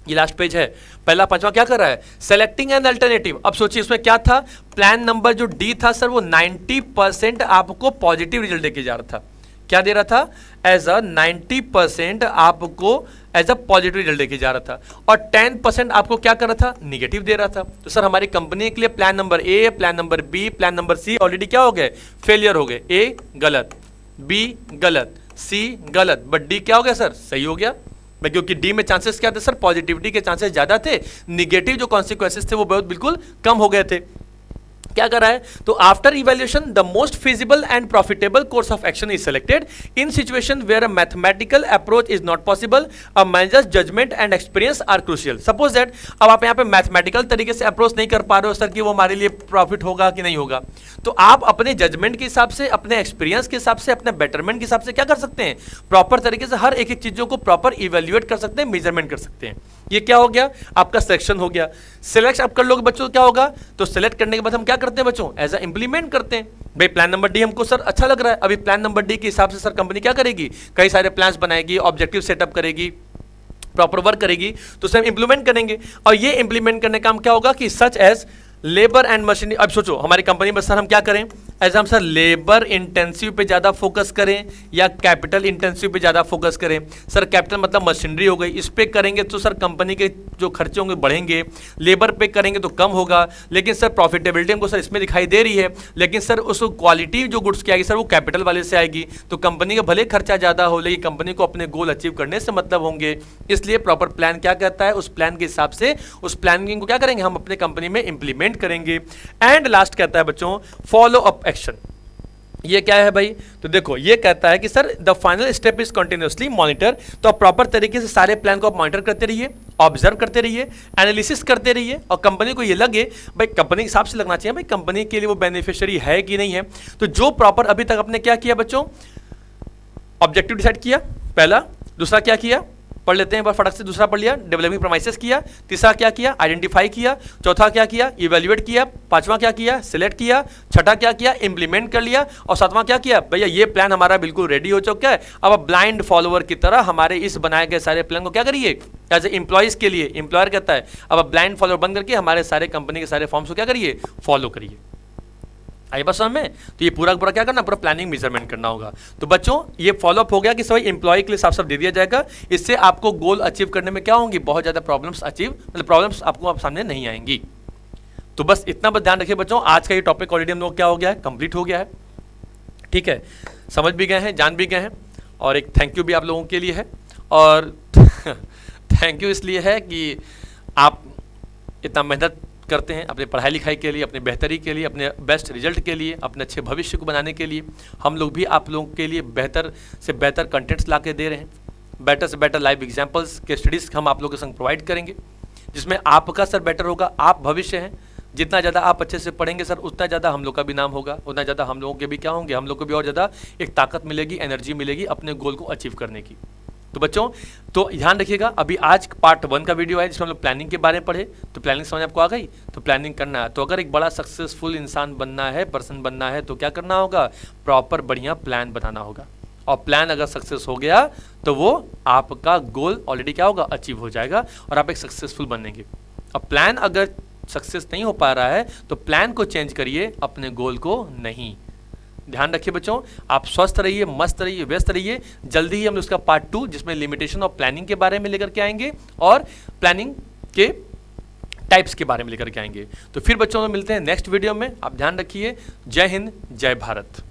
ये लास्ट पेज है। पहला पांचवा क्या कर रहा है, सेलेक्टिंग एन अल्टरनेटिव। अब सोचिए इसमें क्या था, प्लान नंबर जो डी था सर वो 90% आपको पॉजिटिव रिजल्ट देके जा रहा था। क्या दे रहा था, एज अ 90% आपको एज अ पॉजिटिव रिजल्ट देके जा रहा था और 10% आपको क्या कर रहा था, निगेटिव दे रहा था। तो सर हमारी कंपनी के लिए plan number A, plan number B, plan number C already क्या हो गए, फेलियर हो गए। ए गलत, बी गलत, सी गलत, बट डी क्या हो गया सर, सही हो गया। क्योंकि डी में चांसेस क्या थे सर, पॉजिटिविटी के चांसेस ज्यादा थे, निगेटिव जो कॉन्सिक्वेंसेस थे वो बहुत बिल्कुल कम हो गए थे। क्या कर रहा है, तो after evaluation the most feasible and profitable course of action is selected in situation where a mathematical approach is not possible, a managers judgement and experience are crucial. Suppose that अब आप यहाँ पे मैथमेटिकल तरीके से approach नहीं कर पा रहे हो सर कि वो हमारे लिए प्रॉफिट होगा कि नहीं होगा, तो आप अपने जजमेंट के हिसाब से, अपने एक्सपीरियंस के हिसाब से, अपने बेटरमेंट के हिसाब से क्या कर सकते हैं, प्रॉपर तरीके से हर एक एक चीजों को प्रॉपर इवैल्यूएट कर सकते हैं, मेजरमेंट कर सकते हैं। ये क्या हो गया, आपका सिलेक्शन हो गया। सिलेक्ट आप कर लोगे बच्चों, क्या होगा, तो सिलेक्ट करने के बाद हम क्या करते हैं बच्चों, एज अ इंप्लीमेंट करते हैं। भाई प्लान नंबर डी हमको सर अच्छा लग रहा है, अभी प्लान नंबर डी के हिसाब से सर कंपनी क्या करेगी, कई सारे प्लान्स बनाएगी, ऑब्जेक्टिव सेटअप करेगी, प्रॉपर वर्क करेगी, तो उसे हम इंप्लीमेंट करेंगे। और ये इंप्लीमेंट करने का काम क्या होगा कि such as labour and machinery. अब सोचो हमारी कंपनी में सर हम क्या करें, एज हम सर लेबर इंटेंसिव पे ज़्यादा फोकस करें या कैपिटल इंटेंसिव पे ज़्यादा फोकस करें। सर कैपिटल मतलब मशीनरी हो गई, इस पे करेंगे तो सर कंपनी के जो खर्चे होंगे बढ़ेंगे, लेबर पे करेंगे तो कम होगा, लेकिन सर प्रॉफिटेबिलिटी हमको सर इसमें दिखाई दे रही है, लेकिन सर उस क्वालिटी जो गुड्स की आएगी सर वो कैपिटल वाले से आएगी, तो कंपनी का भले खर्चा ज़्यादा हो लेकिन कंपनी को अपने गोल अचीव करने से मतलब होंगे। इसलिए प्रॉपर प्लान क्या कहता है, उस प्लान के हिसाब से उस प्लानिंग को क्या करेंगे हम अपने कंपनी में इंप्लीमेंट करेंगे। एंड लास्ट कहता है बच्चों फॉलो अप एक्शन। ये क्या है भाई, तो देखो ये कहता है कि sir the final step is continuously monitor. तो आप प्रॉपर तरीके से सारे प्लान को आप मॉनिटर करते रहिए, ऑब्जर्व करते रहिए, एनालिसिस करते रहिए, और कंपनी को ये लगे भाई कंपनी के हिसाब से लगना चाहिए भाई कंपनी के लिए वो बेनिफिशियरी है कि नहीं है। तो जो प्रॉपर अभी तक आपने क्या किया बच्चों, ऑब्जेक्टिव डिसाइड किया पहला, दूसरा क्या किया, पढ़ लेते हैं एक बार फटक से, दूसरा पढ़ लिया, डेवलपिंग प्रोमाइसेस किया, तीसरा क्या किया, आइडेंटिफाई किया, चौथा क्या किया, इवैल्यूएट किया, पांचवा क्या किया, सिलेक्ट किया, छठा क्या किया, इंप्लीमेंट कर लिया, और सातवां क्या किया, भैया ये प्लान हमारा बिल्कुल रेडी हो चुका है, अब आप ब्लाइंड फॉलोअर की तरह हमारे इस बनाए गए सारे प्लान को क्या करिए, एज ए एम्प्लॉयज के लिए, एम्प्लॉयर कहता है अब आप ब्लाइंड फॉलोअर बन करके हमारे सारे कंपनी के सारे फॉर्म्स को क्या करिए, फॉलो करिए। आई बस समझ में, तो ये पूरा पूरा क्या करना, पूरा प्लानिंग मेजरमेंट करना होगा। तो बच्चों ये फॉलोअप हो गया कि सभी एम्प्लॉय के लिए साफ साफ दे दिया जाएगा, इससे आपको गोल अचीव करने में क्या होंगी, बहुत ज़्यादा प्रॉब्लम्स अचीव, मतलब प्रॉब्लम्स आपको आप सामने नहीं आएंगी। तो बस इतना बस ध्यान रखिए बच्चों, आज का ये टॉपिक ऑलरेडी हम लोग क्या हो गया है, कंप्लीट हो गया है, ठीक है, समझ भी गए हैं, जान भी गए हैं, और एक थैंक यू भी आप लोगों के लिए है। और थैंक यू इसलिए है कि आप इतना मेहनत करते हैं अपने पढ़ाई लिखाई के लिए, अपने बेहतरी के लिए, अपने बेस्ट रिजल्ट के लिए, अपने अच्छे भविष्य को बनाने के लिए हम लोग भी आप लोगों के लिए बेहतर से बेहतर कंटेंट्स ला के दे रहे हैं। बेटर से बेटर लाइव एग्जाम्पल्स के स्टडीज़ हम आप लोगों के संग प्रोवाइड करेंगे, जिसमें आपका सर बेटर होगा। आप भविष्य हैं, जितना ज़्यादा आप अच्छे से पढ़ेंगे सर उतना ज़्यादा हम लोग का भी नाम होगा, उतना ज़्यादा हम लोगों के भी क्या होंगे, हम लोग को भी और ज़्यादा एक ताकत मिलेगी, एनर्जी मिलेगी अपने गोल को अचीव करने की। तो बच्चों तो ध्यान रखिएगा, अभी आज पार्ट 1 का वीडियो है जिसमें हम लोग प्लानिंग के बारे में पढ़े। तो प्लानिंग समझ आपको आ गई, तो प्लानिंग करना है। तो अगर एक बड़ा सक्सेसफुल इंसान बनना है, पर्सन बनना है, तो क्या करना होगा, प्रॉपर बढ़िया प्लान बनाना होगा। और प्लान अगर सक्सेस हो गया तो वो आपका गोल ऑलरेडी क्या होगा, अचीव हो जाएगा और आप एक सक्सेसफुल बनेंगे। अब प्लान अगर सक्सेस नहीं हो पा रहा है तो प्लान को चेंज करिए, अपने गोल को नहीं। ध्यान रखिए बच्चों, आप स्वस्थ रहिए, मस्त रहिए, व्यस्त रहिए। जल्दी ही हम उसका पार्ट 2 जिसमें लिमिटेशन ऑफ प्लानिंग के बारे में लेकर के आएंगे और प्लानिंग के टाइप्स के बारे में लेकर के आएंगे। तो फिर बच्चों मिलते हैं नेक्स्ट वीडियो में। आप ध्यान रखिए। जय हिंद, जय भारत।